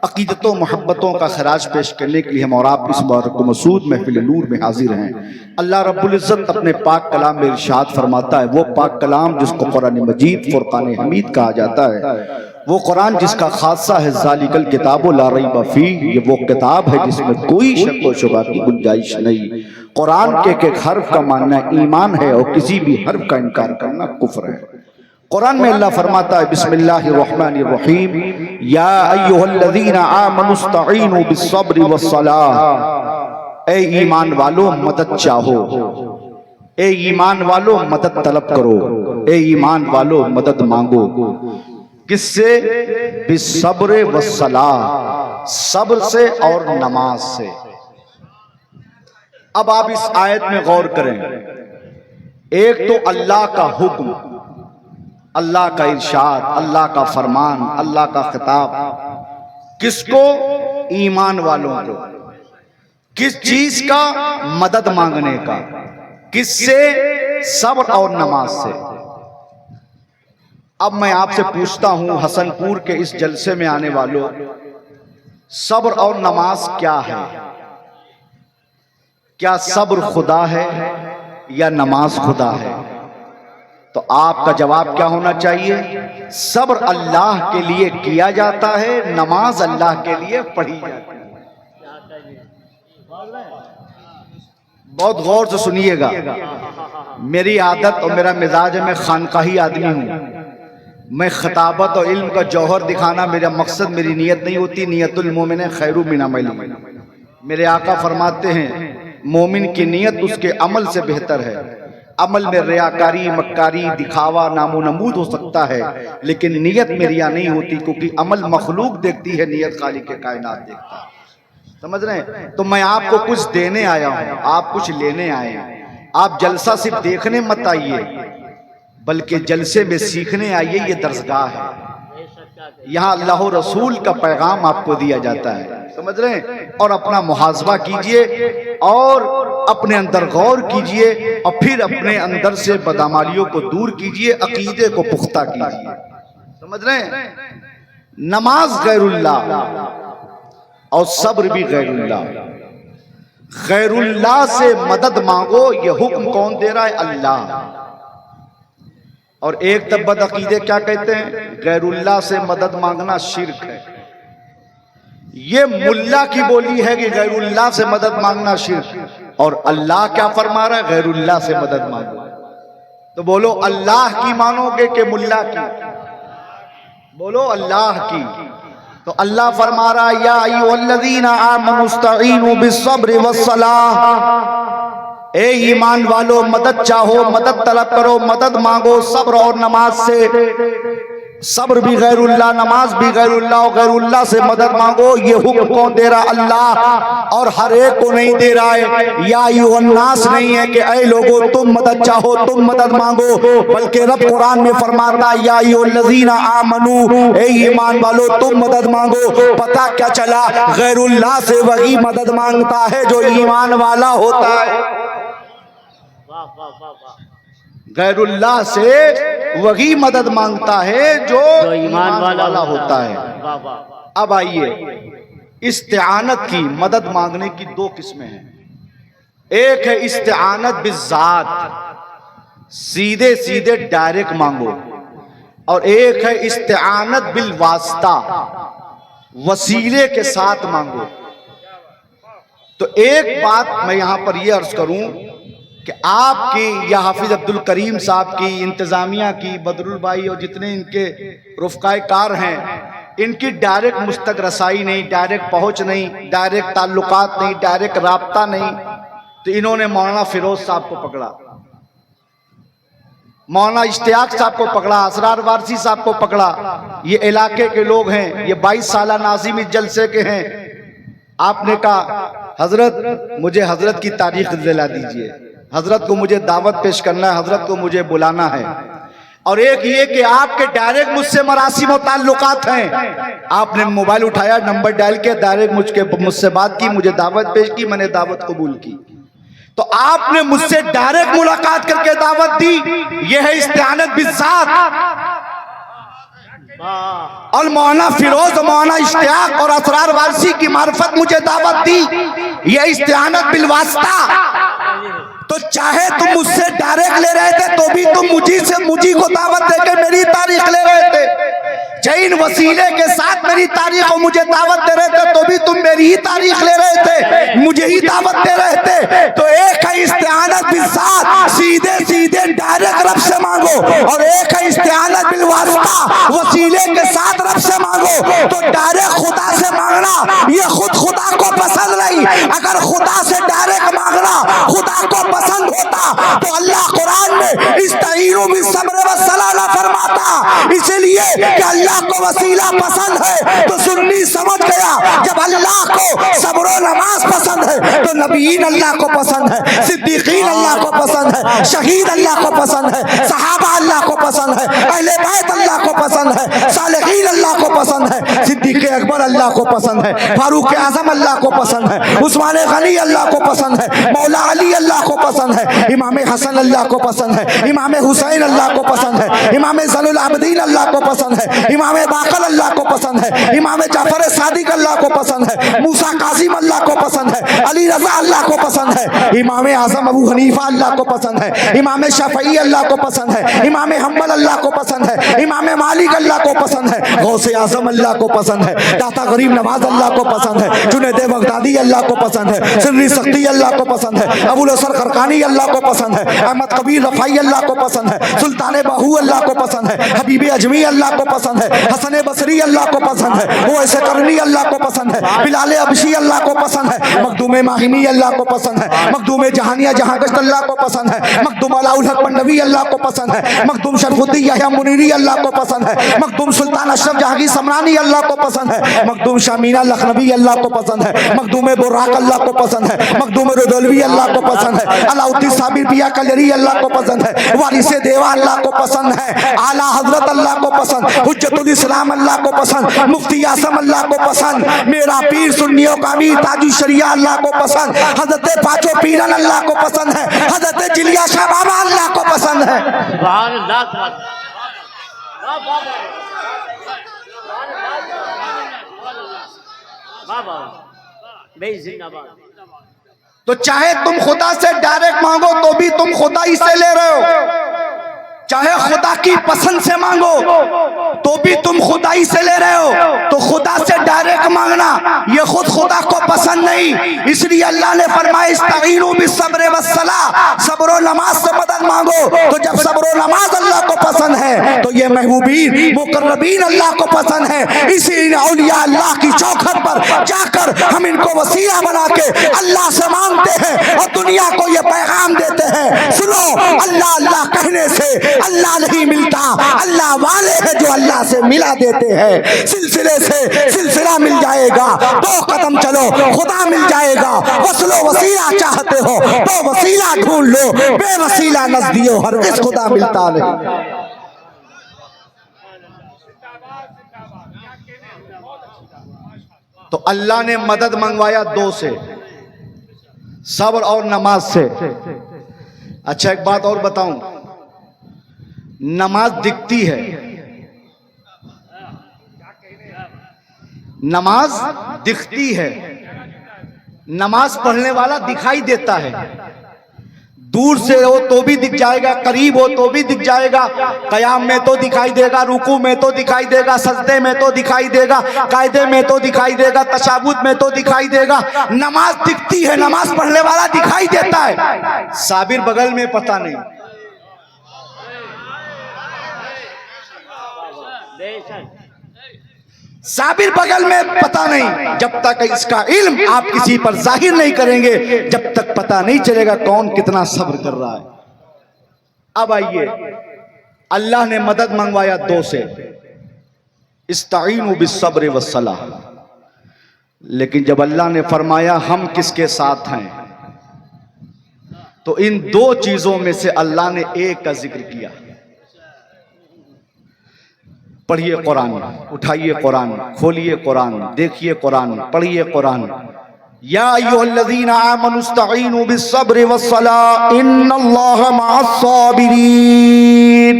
عقیدتوں محبتوں کا خراج پیش کرنے کے لیے ہم اور آپ اس مبارک و مسعود محفل نور میں حاضر ہیں۔ اللہ رب العزت اپنے پاک کلام میں ارشاد فرماتا ہے، وہ پاک کلام جس کو قرآن مجید فرقان حمید کہا جاتا ہے، وہ قرآن جس کا خاصہ ہے ذالک الکتاب لا ریب فیہ، یہ وہ کتاب ہے جس میں کوئی شک و شبہ کی گنجائش نہیں۔ قرآن کے ایک حرف کا ماننا ایمان ہے اور کسی بھی حرف کا انکار کرنا کفر ہے۔ قرآن میں اللہ فرماتا ہے بسم اللہ الرحمن الرحیم، یا ایھا الذین آمنوا استعینوا بالصبر والصلاۃ، اے ایمان والو مدد چاہو، اے ایمان والو مدد طلب کرو، اے ایمان والو مدد مانگو۔ کس سے؟ بالصبر والصلاۃ، صبر سے اور نماز سے۔ اب آپ اس آیت میں غور کریں، ایک تو اللہ کا حکم، اللہ کا ارشاد، اللہ کا فرمان، اللہ کا خطاب، کس کو؟ ایمان والوں کو۔ کس چیز کا؟ مدد مانگنے کا۔ کس سے؟ صبر اور نماز سے۔ اب میں آپ سے پوچھتا ہوں حسن پور کے اس جلسے میں آنے والوں، صبر اور نماز کیا ہے؟ کیا صبر خدا ہے یا نماز خدا ہے؟ تو آپ کا جواب کیا ہونا چاہیے؟ صبر اللہ کے لیے کیا جاتا ہے، نماز اللہ کے لیے پڑھی جاتی ہے۔ بہت غور سے سنیے گا. میری عادت اور میرا مزاج ہے، میں خانقاہی آدمی ہوں. میں خطابت اور علم کا جوہر دکھانا میرا مقصد، میری نیت نہیں ہوتی. نیت المومن خیر من عملہ. میرے آقا فرماتے ہیں مومن کی نیت اس کے عمل سے بہتر ہے. عمل میں ریاکاری، مکاری، دکھاوا، نام و نمود ہو سکتا ہے، لیکن نیت میں ریا نہیں ہوتی، کیونکہ عمل مخلوق دیکھتی ہے، نیت خالق کے کائنات دیکھتا ہے. سمجھ رہے ہیں؟ تو میں آپ کو کچھ دینے آیا ہوں، آپ کچھ لینے آئے ہیں. آپ جلسہ صرف دیکھنے مت آئیے، بلکہ جلسے میں سیکھنے آئیے. یہ درسگاہ ہے، یہاں اللہ و رسول کا پیغام آپ کو دیا جاتا ہے. سمجھ رہے ہیں؟ اور اپنا محاسبہ کیجئے اور اپنے اندر غور کیجئے، اور پھر اپنے اندر سے بدعمالیوں کو دور کیجئے، عقیدے کو پختہ کیجئے. سمجھ رہے ہیں؟ نماز غیر اللہ اور صبر بھی غیر اللہ. غیر اللہ سے مدد مانگو، یہ حکم کون دے رہا ہے؟ اللہ. اور ایک طب بد عقیدے کیا کہتے ہیں؟ غیر اللہ سے مدد مانگنا شرک ہے. یہ ملا کی بولی ہے کہ غیر اللہ سے مدد مانگنا شرک، اور اللہ کیا فرما رہا ہے؟ غیر اللہ سے مدد مانگو. تو بولو اللہ کی مانو گے کہ ملا کی؟ بولو اللہ کی. تو اللہ فرما رہا ہے یا ایھا الذین آمنوا استعینوا بالصبر والصلاۃ. اے ایمان والو مدد چاہو، مدد طلب کرو، مدد مانگو صبر اور نماز سے. صبر بھی غیر اللہ، نماز بھی غیر اللہ، اور غیر اللہ سے مدد مانگو. یہ حکم کون دے رہا؟ اللہ. اور ہر ایک کو نہیں دے رہا ہے. یا ایھا الناس نہیں ہے کہ اے لوگو تم مدد چاہو، تم مدد مانگو، بلکہ رب قرآن میں فرماتا یا ایھا الذین آمنوا، اے ایمان والو تم مدد مانگو. پتہ کیا چلا؟ غیر اللہ سے وہی مدد مانگتا ہے جو ایمان والا ہوتا ہے. غیر اللہ سے وہی مدد مانگتا ہے جو ایمان والا ہوتا ہے. اب آئیے، استعانت کی، مدد مانگنے کی دو قسمیں ہیں. ایک ہے استعانت بالذات، سیدھے سیدھے ڈائریکٹ مانگو، اور ایک ہے استعانت بالواسطہ، وسیلے کے ساتھ مانگو. تو ایک بات میں یہاں پر یہ عرض کروں کہ آپ کی یا حافظ عبد الکریم صاحب کی، انتظامیہ کی، بدر البائی اور جتنے ان کے رفقائے کار ہیں، ان کی ڈائریکٹ مستق رسائی نہیں، ڈائریکٹ پہنچ نہیں، ڈائریکٹ تعلقات نہیں، ڈائریکٹ رابطہ نہیں. تو انہوں نے مولانا فیروز صاحب کو پکڑا، مولانا اشتیاق صاحب کو پکڑا، اسرار وارسی صاحب کو پکڑا. یہ علاقے کے لوگ ہیں، یہ 22 سالہ ناظم اس جلسے کے ہیں. آپ نے کہا حضرت مجھے حضرت کی تاریخ دلا دیجئے، حضرت کو مجھے دعوت پیش کرنا ہے، حضرت کو مجھے بلانا ہے. اور ایک یہ کہ آپ کے ڈائریکٹ مجھ سے مراسم و تعلقات ہیں. آپ نے موبائل اٹھایا، نمبر ڈائل کے ڈائریکٹ مجھ سے بات کی، مجھے دعوت پیش کی، میں نے دعوت قبول کی. تو آپ نے مجھ سے ڈائریکٹ ملاقات کر کے دعوت دی، یہ ہے استعانت بالذات. اور مولانا فیروز، مولانا اشتیاق اور اسرار وارسی کی معرفت مجھے دعوت دی، یہ استعانت بالواسطہ. تو چاہے تم مجھ سے ڈائریکٹ لے رہے تھے تو بھی تم مجھی کو دعوت دے کے میری تاریخ لے رہے تھے. چاہے ان وسیلے کے ساتھ میری تاریخ کو مجھے دعوت دے رہے تھے تو بھی تم میری ہی تاریخ لے رہے تھے، مجھے ہی دعوت دے رہے تھے. تو ایک ہے استعانت بالذات، سیدھے سیدھے ڈائریکٹ رب سے مانگو، اور ایک ہے استعانت بالواسطہ، وسیلے کے ساتھ رب سے مانگو. تو ڈائریکٹ خدا سے مانگنا یہ خود خدا کو پسند نہیں. اگر خدا سے ڈائریکٹ مانگنا خدا کو پسند ہوتا تو اللہ قرآن میں استعینوا بالصبر والصلاۃ فرماتا. اس لیے کہ اللہ کو وسیلہ پسند ہے تو سنی سمجھ گیا جب اللہ کو صبر و نماز پسند ہے تو نبیین اللہ کو پسند ہے، صدیقین اللہ کو پسند ہے، شہید اللہ کو پسند ہے، صحابہ اللہ کو پسند ہے، اہل بیت اللہ کو پسند ہے، صالحین اللہ کو پسند ہے، صدیق اکبر اللہ کو پسند ہے، فاروق اعظم اللہ کو پسند ہے، عثمان غنی اللہ کو پسند ہے، مولا علی اللہ کو پسند ہے، امام حسن اللہ کو پسند ہے، امام حسین اللہ کو پسند ہے، امام زین العابدین اللہ کو پسند ہے، امام باقر اللہ کو پسند ہے، امام جعفر صادق اللہ کو پسند ہے، موسیٰ کاظم اللہ کو پسند ہے، علی رضا اللہ کو پسند ہے، امام اعظم ابو حنیفہ اللہ کو پسند ہے، امام شافعی اللہ کو پسند ہے، امام حنبل اللہ کو پسند ہے، امام مالک اللہ کو پسند ہے، غوث اعظم اللہ کو پسند پسند ہے, داتا غریب نواز اللہ کو پسند ہے, جنید بغدادی اللہ کو پسند ہے, سری سختی اللہ کو پسند ہے, ابو الحسن خرقانی اللہ کو پسند ہے, احمد کبیر رفائی اللہ کو پسند ہے, سلطان باہو اللہ کو پسند ہے, حبیب اجمی اللہ کو پسند ہے, حسن بصری اللہ کو پسند ہے, اویس قرنی اللہ کو پسند ہے, بلال حبشی اللہ کو پسند ہے, مخدوم ماہمی اللہ کو پسند ہے, مخدوم جہانیہ جہاں گشت اللہ کو پسند ہے, مخدوم علاء الحق پنڈوی اللہ کو پسند ہے, مخدوم شرف الدین یحییٰ منیری اللہ کو پسند ہے, مخدوم سلطان اشرف جہانگیر سمرانی اللہ کو پسند ہے, مخدوم شامینا لکھنوی اللہ کو پسند ہے, مخدوم براق اللہ کو پسند ہے, مخدوم رضولوی اللہ کو پسند ہے, علاؤالدین صابر پیا کلری اللہ کو پسند ہے, وارث دیوا اللہ کو پسند ہے, اعلیٰ حضرت اللہ کو پسند, حجت الاسلام اللہ کو پسند, مفتی اعظم اللہ کو پسند, میرا پیر سنیوں کا امیر تاج الشریعہ اللہ کو پسند, حضرت پانچوں پیران اللہ کو پسند ہے, حضرت جلیا شاہ بابا اللہ کو پسند ہے. سبحان اللہ. بھائی زندہ باد. تو چاہے تم خدا سے ڈائریکٹ مانگو تو بھی تم خدا ہی سے لے رہے ہو, چاہے خدا کی پسند سے مانگو تو بھی تم خدا ہی سے لے رہے ہو. تو خدا سے ڈائریکٹ مانگنا یہ خود خدا کو پسند نہیں, اس لیے اللہ نے فرمایا استعینوا بالصبر والصلاۃ, صبر و نماز سے مدد مانگو. تو جب صبر و نماز اللہ کو پسند ہے تو یہ محبوبین مقربین اللہ کو پسند ہے, اسی لیے اولیاء اللہ کی چوکھٹ پر جا کر ہم ان کو وسیلہ بنا کے اللہ سے مانگتے ہیں اور دنیا کو یہ پیغام دیتے ہیں, سنو اللہ اللہ کہنے سے اللہ نہیں ملتا, اللہ والے ہیں جو اللہ سے ملا دیتے ہیں. سلسلے سے سلسلہ مل جائے گا, 2 قدم چلو خدا مل جائے گا, وصل و وسیلہ چاہتے ہو تو وسیلہ ڈھونڈ لو, بے وسیلہ نزدیو ہرگز خدا ملتا نہیں. تو اللہ نے مدد منگوایا 2 سے, صبر اور نماز سے. اچھا ایک بات اور بتاؤں, نماز دکھتی ہے, نماز دکھتی ہے, نماز پڑھنے والا دکھائی دیتا ہے, دور سے ہو تو بھی دکھ جائے گا, قریب ہو تو بھی دکھ جائے گا, قیام میں تو دکھائی دے گا, رکوع میں تو دکھائی دے گا, سجدے میں تو دکھائی دے گا, قاعدے میں تو دکھائی دے گا, تشہد میں تو دکھائی دے گا. نماز دکھتی ہے, نماز پڑھنے والا دکھائی دیتا ہے, صابر بغل میں پتہ نہیں, صابر بغل میں پتہ نہیں. جب تک اس کا علم آپ کسی پر ظاہر نہیں کریں گے جب تک پتہ نہیں چلے گا کون کتنا صبر کر رہا ہے. اب آئیے, اللہ نے مدد منگوایا 2 سے, استعینوا بالصبر والصلاۃ, لیکن جب اللہ نے فرمایا ہم کس کے ساتھ ہیں تو ان 2 چیزوں میں سے اللہ نے ایک کا ذکر کیا. پڑھیے قرآن, اٹھائیے قرآن, کھولیے قرآن, دیکھیے قرآن, پڑھیے قرآن. یا ایھا الذین آمنوا استعینوا بالصبر والصلاۃ ان اللہ مع الصابرین.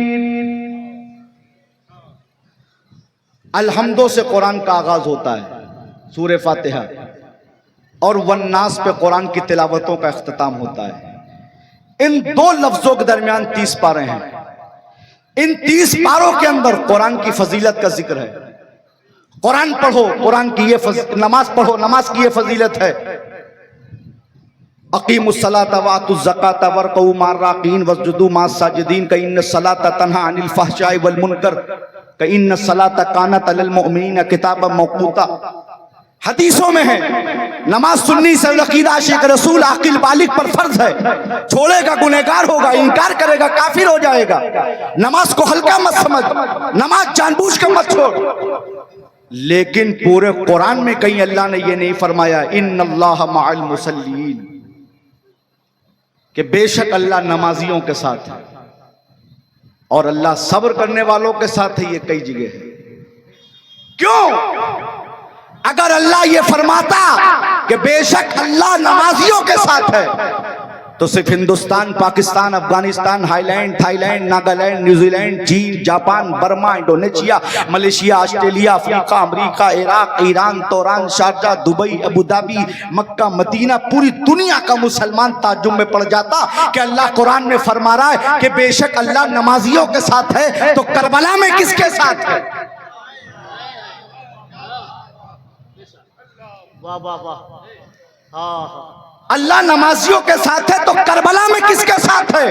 الحمدوں سے قرآن کا آغاز ہوتا ہے, سورہ فاتحہ, اور والناس پہ قرآن کی تلاوتوں کا اختتام ہوتا ہے. ان 2 لفظوں کے درمیان 30 پارے ہیں. ان 30 پاروں کے اندر قرآن کی فضیلت کا ذکر ہے. قرآن پڑھو, قرآن کی یہ نماز پڑھو, نماز کی یہ فضیلت ہے. اقیموا الصلاۃ وآتوا الزکاۃ وارکعوا مع الراکعین واسجدوا مع الساجدین ان الصلاۃ تنہی عن الفحشاء والمنکر ان الصلاۃ کانت علی المؤمنین کتابا موقوتا. حدیثوں میں ہے نماز سنی سے عقیدہ عاشق رسول عاقل بالغ پر فرض ہے, چھوڑے گا گنہگار ہوگا, انکار کرے گا کافر ہو جائے گا. نماز کو ہلکا مت سمجھ, نماز جان بوجھ کر مت چھوڑ. لیکن پورے قرآن میں کہیں اللہ نے یہ نہیں فرمایا ان اللہ مع المصلین, کہ بے شک اللہ نمازیوں کے ساتھ ہے اور اللہ صبر کرنے والوں کے ساتھ ہے. یہ کئی جگہ ہے. کیوں؟ اگر اللہ یہ فرماتا کہ بے شک اللہ نمازیوں کے ساتھ ہے تو صرف Hindustan, Pakistan, Afghanistan, Highland, Thailand, Nagaland, New Zealand, چین, Japan, Burma, Indonesia, Malaysia, Australia, افریقہ, امریکہ, Iraq, Iran, Turan, Sharjah, Dubai, Abu Dhabi, Mecca, Medina, پوری دنیا کا مسلمان تعجب میں پڑ جاتا کہ اللہ قرآن میں فرما رہا ہے کہ بے شک اللہ نمازیوں کے ساتھ ہے, تو کربلا میں کس کے ساتھ ہے؟ واہ واہ واہ. ہاں ہاں. اللہ نمازیوں کے ساتھ ہے تو کربلا میں کس کے ساتھ ہے؟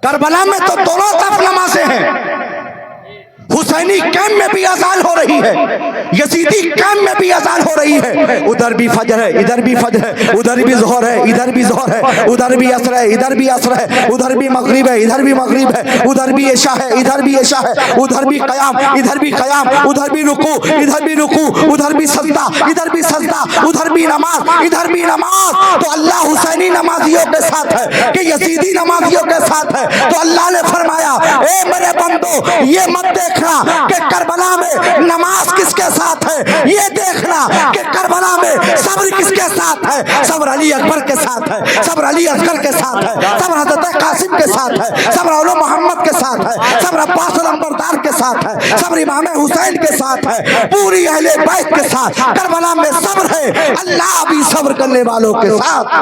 کربلا میں تو دونوں طرف نمازیں ہیں. حسینی کیمپ میں بھی اذان ہو رہی ہے, یزیدی کیمپ میں بھی اذان ہو رہی ہے. ادھر بھی فجر ہے, ادھر بھی فجر ہے, ادھر بھی ظہر ہے, ادھر بھی ظہر ہے, ادھر بھی عصر ہے, ادھر بھی عصر ہے, ادھر بھی مغرب ہے, ادھر بھی مغرب ہے, ادھر بھی عشاء ہے, ادھر بھی عشاء ہے, ادھر بھی قیام, ادھر بھی قیام, ادھر بھی رکوع, ادھر بھی رکوع, ادھر بھی سجدہ, ادھر بھی سجدہ, ادھر بھی نماز, ادھر بھی نماز. تو اللہ حسینی نمازیوں کے ساتھ ہے کہ یزیدی نمازیوں کے ساتھ ہے؟ تو اللہ نے فرمایا اے میرے بندو, یہ مت دیکھنا کہ کربلا میں نماز کس کے ساتھ ہے, یہ دیکھنا کہ کربلا میں صبر کس کے ساتھ ہے. صبر علی اکبر کے ساتھ ہے, صبر علی اصغر کے ساتھ ہے, صبر حضرت قاسم کے ساتھ ہے, صبر اولو محمد کے ساتھ ہے, صبر عباس علمبردار کے ساتھ ہے, صبر امام حسین کے ساتھ ہے, پوری اہل بیت کے ساتھ کربلا میں صبر ہے. اللہ بھی صبر کرنے والوں کے ساتھ.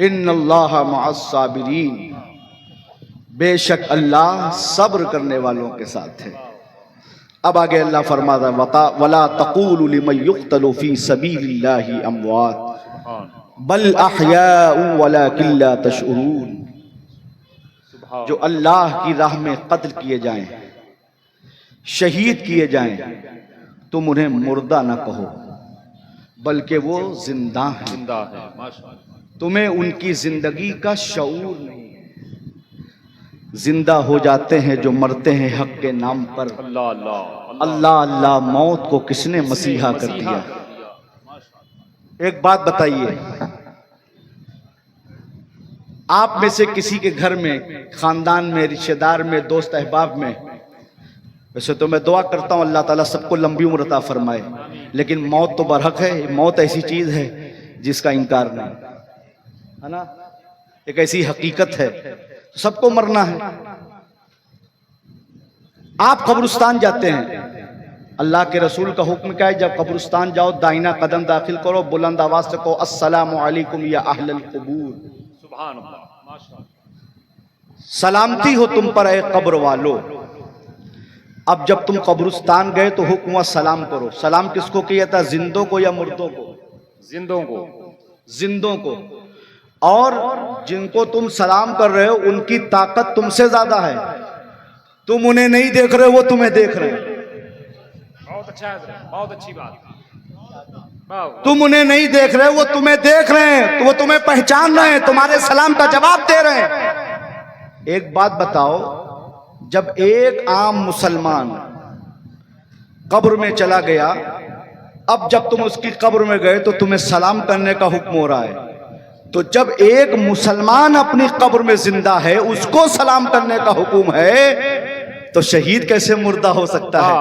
ان اللہ مع الصابرین, بے شک اللہ صبر کرنے والوں کے ساتھ ہے. اب آگے اللہ فرماتا ہے ولا تقولوا لمن يقتل في سبيل الله اموات بل احیاء ولكن لا تشعرون. جو اللہ کی راہ میں قتل کیے جائیں, شہید کیے جائیں, تم انہیں مردہ نہ کہو بلکہ وہ زندہ ہیں. تمہیں ان کی زندگی کا شعور نہیں ہے. زندہ ہو جاتے ہیں جو مرتے ہیں حق کے نام پر. اللہ اللہ, موت کو کس نے مسیحا کر دیا؟ ایک بات بتائیے, آپ میں سے کسی کے گھر میں, خاندان میں, رشتہ دار میں, دوست احباب میں, ویسے تو میں دعا کرتا ہوں اللہ تعالیٰ سب کو لمبی عمر عطا فرمائے, لیکن موت تو برحق ہے. موت ایسی چیز ہے جس کا انکار نہیں ہے نا, ایک ایسی حقیقت ہے, سب کو مرنا ہے. آپ قبرستان جاتے ہیں, اللہ کے رسول کا حکم کیا ہے؟ جب قبرستان جاؤ دائنا قدم داخل کرو, بلند آواز سے کہو السلام علیکم یا اہل القبور. سبحان اللہ, سلامتی ہو تم پر اے قبر والو. اب جب تم قبرستان گئے تو حکم ہوا سلام کرو. سلام کس کو کیا تھا, زندوں کو یا مردوں کو؟ زندوں کو. زندوں کو. اور جن کو تم سلام کر رہے ہو ان کی طاقت تم سے زیادہ ہے. تم انہیں نہیں دیکھ رہے, وہ تمہیں دیکھ رہے ہیں. بہت اچھا ہے, بہت اچھی بات. تم انہیں نہیں دیکھ رہے, وہ تمہیں دیکھ رہے ہیں, وہ تمہیں پہچان رہے ہیں, تمہارے سلام کا جواب دے رہے ہیں. ایک بات بتاؤ, جب ایک عام مسلمان قبر میں چلا گیا, اب جب تم اس کی قبر میں گئے تو تمہیں سلام کرنے کا حکم ہو رہا ہے, تو جب ایک مسلمان اپنی قبر میں زندہ ہے اس کو سلام کرنے کا حکم ہے, تو شہید کیسے مردہ ہو سکتا ہے؟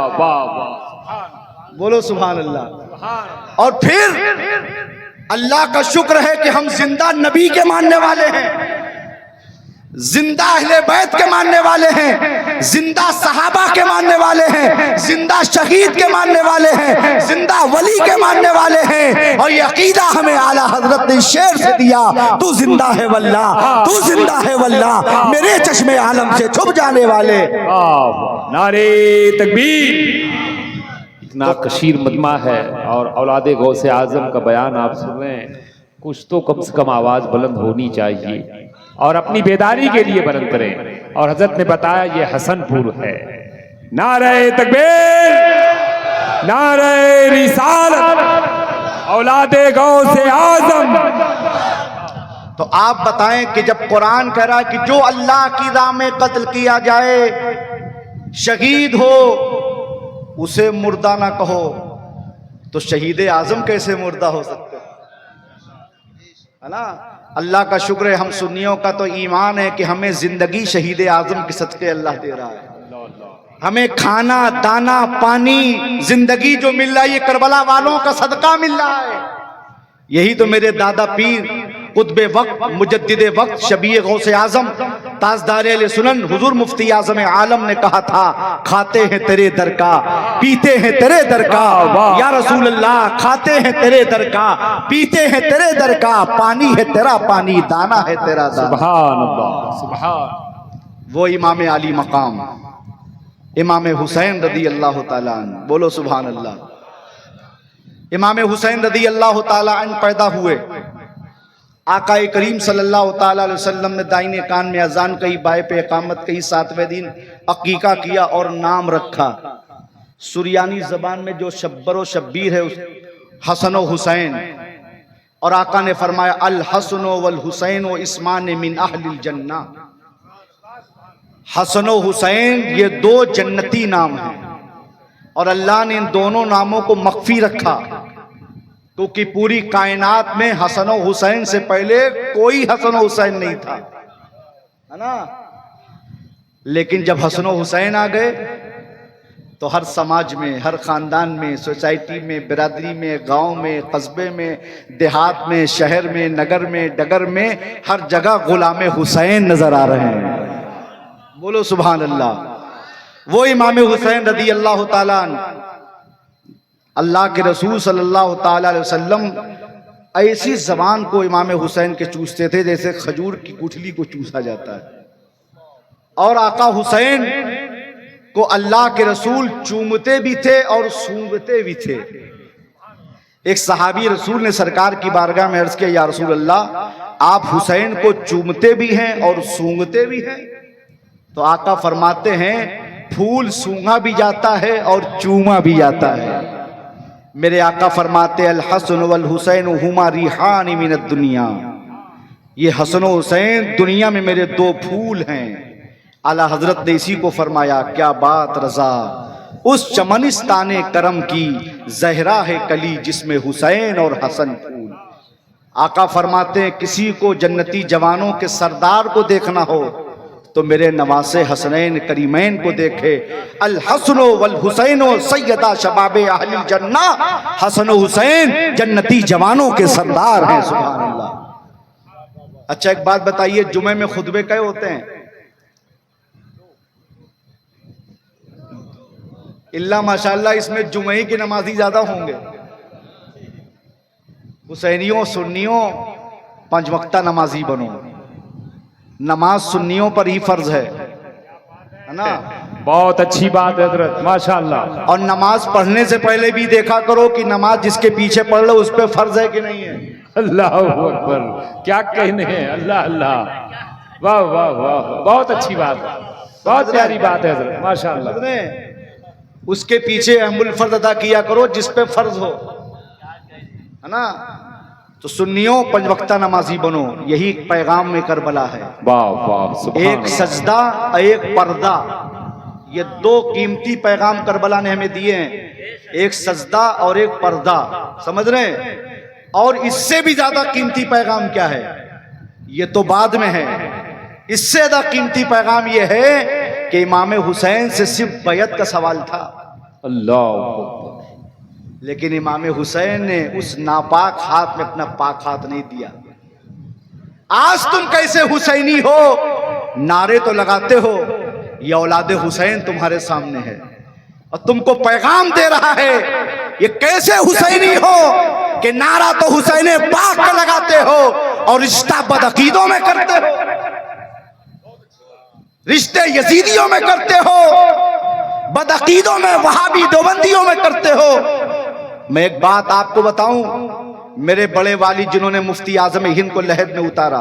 بولو سبحان اللہ. اور پھر اللہ کا شکر ہے کہ ہم زندہ نبی کے ماننے والے ہیں, زندہ اہل بیت کے ماننے والے ہیں, زندہ صحابہ کے ماننے والے ہیں, زندہ شہید کے ماننے والے ہیں, زندہ ولی کے ماننے والے ہیں. اور یہ عقیدہ ہمیں اعلیٰ حضرت نے شعر سے دیا, تو زندہ ہے واللہ, تو زندہ ہے واللہ, میرے چشم عالم سے چھپ جانے والے. نعرے تکبیر. اتنا کثیر مجمع ہے اور اولاد غوث اعظم کا بیان آپ سن رہے ہیں, کچھ تو کم سے کم آواز بلند ہونی چاہیے اور اپنی بیداری کے لیے بلند کریں. اور حضرت نے بتایا یہ حسن پور ہے. نعرہ تکبیر, نعرہ رسالت, اولاد غوث اعظم. تو آپ بتائیں کہ جب قرآن کہہ رہا ہے کہ جو اللہ کی راہ میں قتل کیا جائے, شہید ہو, اسے مردہ نہ کہو, تو شہید اعظم کیسے مردہ ہو سکتے ہے نا. اللہ کا شکر ہے, ہم سنیوں کا تو ایمان ہے کہ ہمیں زندگی شہید اعظم کے صدقے اللہ دے رہا ہے. ہمیں کھانا دانا پانی زندگی جو مل رہا ہے یہ کربلا والوں کا صدقہ مل رہا ہے. یہی تو میرے دادا پیر قطب وقت مجدد وقت شبیہ غوث اعظم تاجدار اہل سنن حضور مفتی اعظم عالم نے کہا تھا, کھاتے ہیں تیرے در کا, پیتے ہیں تیرے در کا, یا رسول اللہ کھاتے ہیں تیرے در کا, پیتے ہیں تیرے در کا, پانی ہے تیرا پانی, دانا ہے تیرا دانا. سبحان اللہ, سبحان. وہ امام علی مقام, امام حسین رضی اللہ تعالیٰ عنہ، بولو سبحان اللہ۔ امام حسین رضی اللہ تعالیٰ عنہ پیدا ہوئے، آقا کریم صلی اللہ تعالیٰ علیہ وسلم نے دائنے کان میں اذان کہی، بائیں پہ اقامت کہی، 7ویں دن عقیقہ کیا اور نام رکھا۔ سریانی زبان میں جو شبر و شبیر ہے حسن و حسین، اور آقا نے فرمایا الحسن والحسین اسمان من اہل الجنہ، حسن و حسین یہ دو جنتی نام ہیں، اور اللہ نے ان دونوں ناموں کو مخفی رکھا کیونکہ پوری کائنات میں حسن و حسین سے پہلے کوئی حسن و حسین نہیں تھا، ہے نا؟ لیکن جب حسن و حسین آ گئے تو ہر سماج میں، ہر خاندان میں، سوسائٹی میں، برادری میں، گاؤں میں، قصبے میں، دیہات میں، شہر میں، نگر میں، ڈگر میں، ہر جگہ غلام حسین نظر آ رہے ہیں، بولو سبحان اللہ۔ وہ امام حسین رضی اللہ تعالیٰ عنہ، اللہ کے رسول صلی اللہ تعالیٰ علیہ وسلم ایسی زبان کو امام حسین کے چوستے تھے جیسے کھجور کی گٹھلی کو چوسا جاتا ہے، اور آقا حسین کو اللہ کے رسول چومتے بھی تھے اور سونگتے بھی تھے۔ ایک صحابی رسول نے سرکار کی بارگاہ میں عرض کیا، یا رسول اللہ آپ حسین کو چومتے بھی ہیں اور سونگتے بھی ہیں؟ تو آقا فرماتے ہیں پھول سونگا بھی جاتا ہے اور چوما بھی جاتا ہے۔ میرے آقا فرماتے الحسن والحسین ہما ریحان من الدنیا، یہ حسن و حسین دنیا میں میرے دو پھول ہیں۔ اعلیٰ حضرت نے اسی کو فرمایا، کیا بات رضا اس چمنستان کرم کی، زہرا ہے کلی جس میں حسین اور حسن پھول۔ آقا فرماتے ہیں کسی کو جنتی جوانوں کے سردار کو دیکھنا ہو تو میرے نواسے حسنین کریمین کو دیکھے، الحسن والحسین سیدہ شباب اہل الجنہ، حسن و حسین جنتی جوانوں کے سردار ہیں، سبحان اللہ۔ اچھا ایک بات بتائیے، جمعے میں خطبے کئے ہوتے ہیں؟ اللہ ماشاءاللہ اس میں جمعے کی نمازی زیادہ ہوں گے، حسینیوں سنیوں 5 وقتہ نمازی بنو، نماز سنیوں پر ہی فرض ہے نا؟ بہت اچھی بات ہے حضرت، ماشاءاللہ۔ اور نماز پڑھنے سے پہلے بھی دیکھا کرو کہ نماز جس کے پیچھے پڑھ لو اس پہ فرض ہے کہ نہیں ہے۔ اللہ اکبر، کیا کہنے ہیں، اللہ اللہ، واہ واہ واہ، بہت اچھی بات ہے، بہت پیاری بات ہے حضرت، ماشاءاللہ۔ اس کے پیچھے اہم الفرض ادا کیا کرو جس پہ فرض ہو، ہے نا؟ تو سنیوں 5 وقتہ نمازی بنو، یہی پیغام میں کربلا ہے۔ واہ واہ، سبحان ایک اللہ۔ سجدہ ایک پردہ، یہ 2 قیمتی پیغام کربلا نے ہمیں دیے ہیں، ایک سجدہ اور ایک پردہ، سمجھ رہے ہیں؟ اور اس سے بھی زیادہ قیمتی پیغام کیا ہے؟ یہ تو بعد میں ہے، اس سے زیادہ قیمتی پیغام یہ ہے کہ امام حسین سے صرف بیعت کا سوال تھا، اللہ اکبر، لیکن امام حسین نے اس ناپاک ہاتھ میں اپنا پاک ہاتھ نہیں دیا۔ آج تم کیسے حسینی ہو، نعرے تو لگاتے ہو، یہ اولاد حسین تمہارے سامنے ہے اور تم کو پیغام دے رہا ہے، یہ کیسے حسینی ہو کہ نعرہ تو حسین پاک کا لگاتے ہو اور رشتہ بدعقیدوں میں کرتے ہو، رشتے یزیدیوں میں کرتے ہو، بدعقیدوں میں، وہابی دیوبندیوں میں کرتے ہو۔ میں ایک بات آپ کو بتاؤں، میرے بڑے والد جنہوں نے مفتی اعظم ہند کو لحد میں اتارا،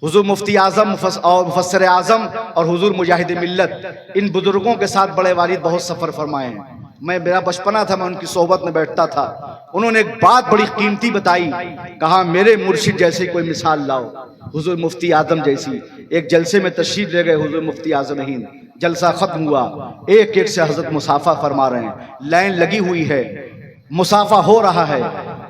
حضور مفتی اعظم اور مفسر اعظم اور حضور مجاہد ملت، ان بزرگوں کے ساتھ بڑے والد بہت سفر فرمائے ہیں۔ میرا بچپنا تھا، میں ان کی صحبت میں بیٹھتا تھا، انہوں نے ایک بات بڑی قیمتی بتائی، کہا میرے مرشد جیسی کوئی مثال لاؤ، حضور مفتی اعظم جیسی۔ ایک جلسے میں تشریف لے گئے حضور مفتی اعظم ہند، جلسہ ختم ہوا، ایک ایک سے حضرت مصافحہ فرما رہے ہیں، لائن لگی ہوئی ہے، مصافحہ ہو رہا ہے،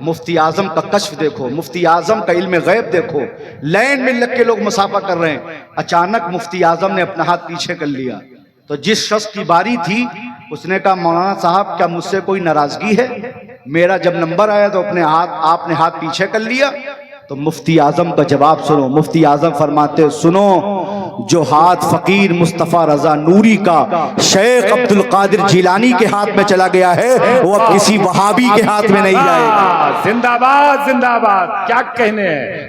مفتی اعظم کا کشف دیکھو، مفتی اعظم کا علم غیب دیکھو، لائن میں لگ کے لوگ مصافحہ کر رہے ہیں۔ اچانک مفتی اعظم نے اپنا ہاتھ پیچھے کر لیا، تو جس شخص کی باری تھی اس نے کہا مولانا صاحب کیا مجھ سے کوئی ناراضگی ہے؟ میرا جب نمبر آیا تو آپ نے ہاتھ پیچھے کر لیا۔ تو مفتی اعظم کا جواب سنو، مفتی اعظم فرماتے سنو، جو ہاتھ فقیر مصطفیٰ رضا نوری کا شیخ عبد القادر جیلانی کے ہاتھ میں چلا گیا ہے وہ اب کسی وہابی کے ہاتھ میں نہیں جائے گا۔ زندہ باد زندہ باد، کیا کہنے ہیں،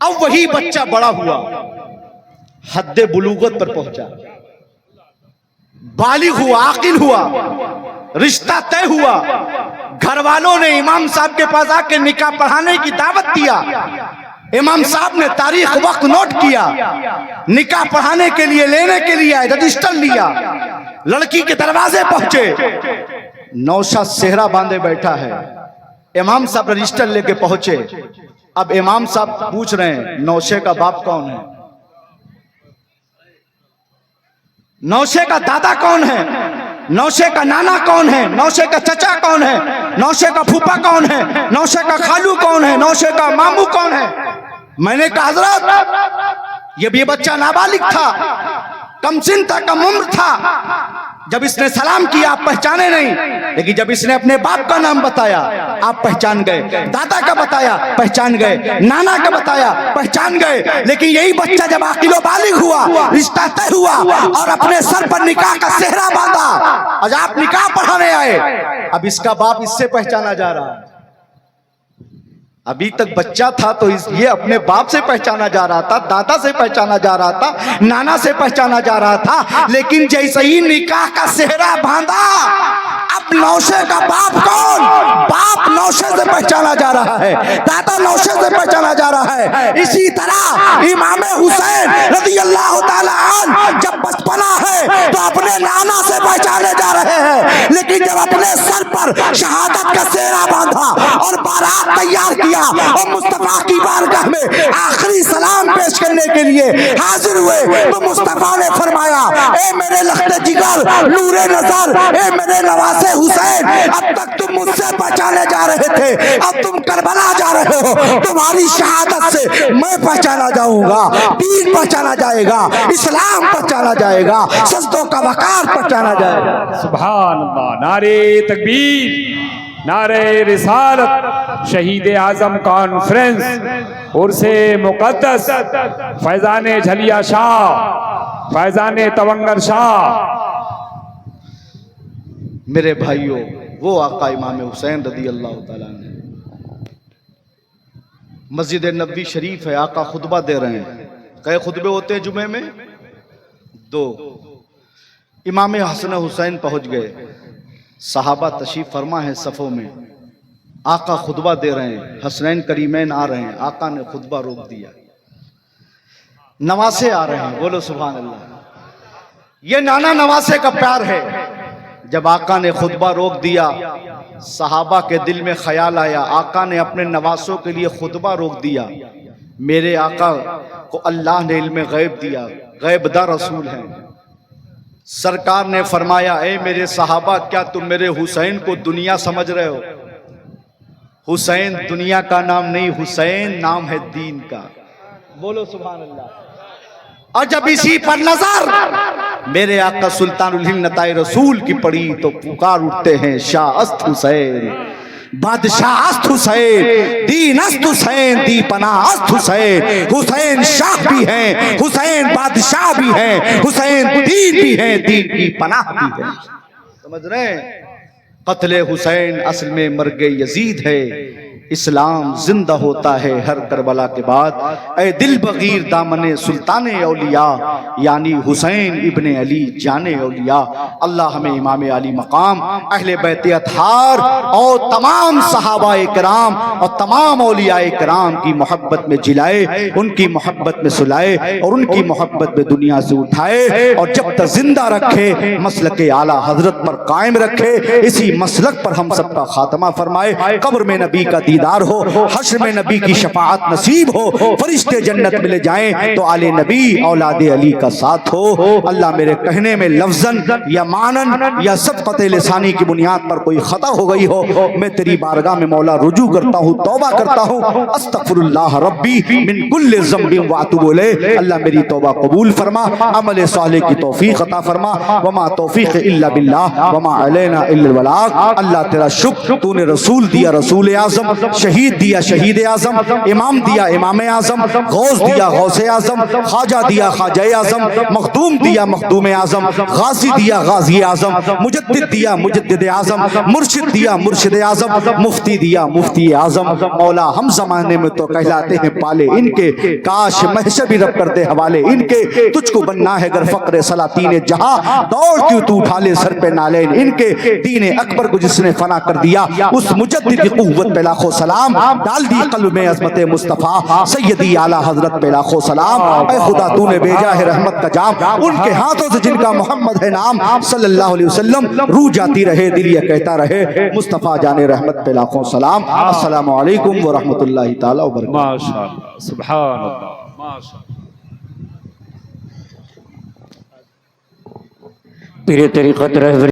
اب وہی بچہ بڑا ہوا، حد بلوغت پر پہنچا، بالغ ہوا، عاقل ہوا، رشتہ طے ہوا، گھر والوں نے امام صاحب کے پاس آ کے نکاح پڑھانے کی دعوت دیا، امام صاحب نے تاریخ وقت نوٹ کیا، نکاح پڑھانے کے لیے لینے کے لیے آئے، رجسٹر لیا، لڑکی کے دروازے پہنچے، نوشہ صحرا باندھے بیٹھا ہے، امام صاحب رجسٹر لے کے پہنچے۔ اب امام صاحب پوچھ رہے ہیں نوشے کا باپ کون ہے، نوشے کا دادا کون ہے، نوشے کا نانا کون ہے، نوشے کا چچا کون ہے، نوشے کا پھوپا کون ہے، نوشے کا خالو کون ہے، نوشے کا ماموں کون ہے۔ میں نے کہا حضرت یہ بچہ نابالغ تھا، کم سن تھا، کم عمر تھا، جب اس نے سلام کیا آپ پہچانے نہیں، لیکن جب اس نے اپنے باپ کا نام بتایا آپ پہچان گئے، دادا کا بتایا پہچان گئے، نانا کا بتایا پہچان گئے، لیکن یہی بچہ جب عاقل و بالغ ہوا، رشتہ طے ہوا اور اپنے سر پر نکاح کا صحرا باندھا، آج آپ نکاح پڑھانے آئے، اب اس کا باپ اس سے پہچانا جا رہا ہے۔ ابھی تک بچہ تھا تو یہ اپنے باپ سے پہچانا جا رہا تھا، دادا سے پہچانا جا رہا تھا، نانا سے پہچانا جا رہا تھا، لیکن جیسے ہی نکاح کا صحرا باندھا اب نوشے کا باپ کون، باپ نوشے سے پہچانا جا رہا ہے، دادا نوشے سے پہچانا جا رہا ہے۔ اسی طرح امام حسین رضی اللہ تعالی عنہ جب بچپنا ہے تو اپنے نانا سے پہچانے جا رہے ہیں، لیکن جب اپنے سر پر شہادت کا صحرا باندھا اور بارات تیار کیا اور مصطفیٰ کی بارگاہ میں آخری سلام پیش کرنے کے لیے حاضر ہوئے تو مصطفیٰ نے فرمایا اے میرے لخت جگر، نور نظر، اے میرے نواسے حسین، اب تک تم مجھ سے پہچانے جا رہے تھے، اب تم کربلا جا رہے ہو، تمہاری شہادت سے میں پہچانا جاؤں گا، دین پہچانا جائے گا، اسلام پہچانا جائے گا، سجدوں کا وقار پہچانا جائے گا۔ سبحان اللہ، نعرہ تکبیر، نعرہ رسالت، شہید اعظم کانفرنس، عرس مقدس، فیضان جھلیا شاہ، فیضان تونگر شاہ۔ میرے بھائیوں، وہ آقا امام حسین رضی اللہ تعالیٰ عنہ مسجد نبوی شریف ہے، آقا خطبہ دے رہے ہیں، کئے خطبے ہوتے ہیں جمعے میں؟ 2۔ امام حسن حسین پہنچ گئے، صحابہ تشریف فرما ہے صفوں میں، آقا خطبہ دے رہے ہیں، حسنین کریمین آ رہے ہیں، آقا نے خطبہ روک دیا، نواسے آ رہے ہیں، بولو سبحان اللہ۔ یہ نانا نواسے کا پیار ہے۔ جب آقا نے خطبہ روک دیا، صحابہ کے دل میں خیال آیا آقا نے اپنے نواسوں کے لیے خطبہ روک دیا، میرے آقا کو اللہ نے علم غیب دیا، غیب دہ رسول ہیں۔ سرکار نے فرمایا اے میرے صحابہ، کیا تم میرے حسین کو دنیا سمجھ رہے ہو؟ حسین دنیا کا نام نہیں، حسین نام ہے دین کا، بولو سبحان اللہ۔ اور جب اسی پر نظر میرے آقا سلطان الہند نتائے رسول کی پڑی تو پکار اٹھتے ہیں شاہ است حسین، بادشاہ است حسین، دین است حسین، دی پناہ است حسین، حسین شاہ بھی ہیں، حسین بادشاہ بھی ہیں، حسین دین بھی ہیں، دین کی پناہ بھی ہیں۔ سمجھ رہے ہیں؟ قتل حسین اصل میں مرگ یزید ہے، اسلام زندہ ہوتا ہے ہر کربلا کے بعد۔ اے دل بغیر دامن سلطان اولیاء یعنی حسین ابن علی جان اولیاء، اللہ ہمیں امام علی مقام، اہل بیت اطہار اور تمام صحابہ کرام اور تمام اولیاء کرام کی محبت میں جلائے، ان کی محبت میں سلائے اور ان کی محبت میں دنیا سے اٹھائے، اور جب تک زندہ رکھے مسلک اعلیٰ حضرت پر قائم رکھے، اسی مسلک پر ہم سب کا خاتمہ فرمائے، قبر میں نبی کا دیدار ہو، حشر میں نبی کی شفاعت نصیب ہو، فرشتے جنت میں لے جائیں تو آل نبی اولاد علی کا ساتھ ہو۔ اللہ میرے کہنے میں لفظاً یا معناً یا صدقۃ لسانی کی بنیاد پر کوئی خطا ہو گئی ہو، میں تیری بارگاہ میں مولا رجوع کرتا ہوں، توبہ کرتا ہوں، استغفر اللہ ربی من کل ذنب واتوب الیہ۔ اللہ میری توبہ قبول فرما، عمل صالح کی توفیق عطا فرما، وما توفیق الا باللہ وما علینا الا البلاغ۔ پاک اللہ تیرا شکر، تو نے رسول دیا رسول اعظم، شہید دیا شہید اعظم، امام دیا امام اعظم، غوث دیا غوث اعظم، خواجہ دیا خواجہ اعظم، مخدوم دیا مخدوم اعظم، غازی دیا غازی اعظم، مجدد دیا مجدد اعظم، مرشد دیا مرشد اعظم، مفتی دیا مفتی اعظم۔ مولا ہم زمانے میں تو کہلاتے ہیں پالے ان کے، کاش محشر بھی رب کر دے حوالے ان کے، تجھ کو بننا ہے گر فقر سلاطین جہاں، دوڑ کیوں تو اٹھا لے سر پہ نالین ان کے، دین اکبر کو جس نے فنا کر دیا اس مجدد کی قوت پہ لاکھوں سلام، ڈال دی قلب میں عظمت مصطفیٰ سیدی اعلیٰ حضرت پہ لاکھوں سلام۔ اے خدا تو نے بھیجا ہے رحمت کا جام، ان کے ہاتھوں سے جن کا محمد ہے نام، صلی اللہ علیہ وسلم، روح جاتی رہے دل یہ کہتا رہے مصطفیٰ جان رحمت پہ لاکھوں سلام۔ السلام علیکم ورحمۃ اللہ تعالی وبرکاتہ۔ ماشاءاللہ، سبحان اللہ، ماشاءاللہ۔ پیر طریقت رہبری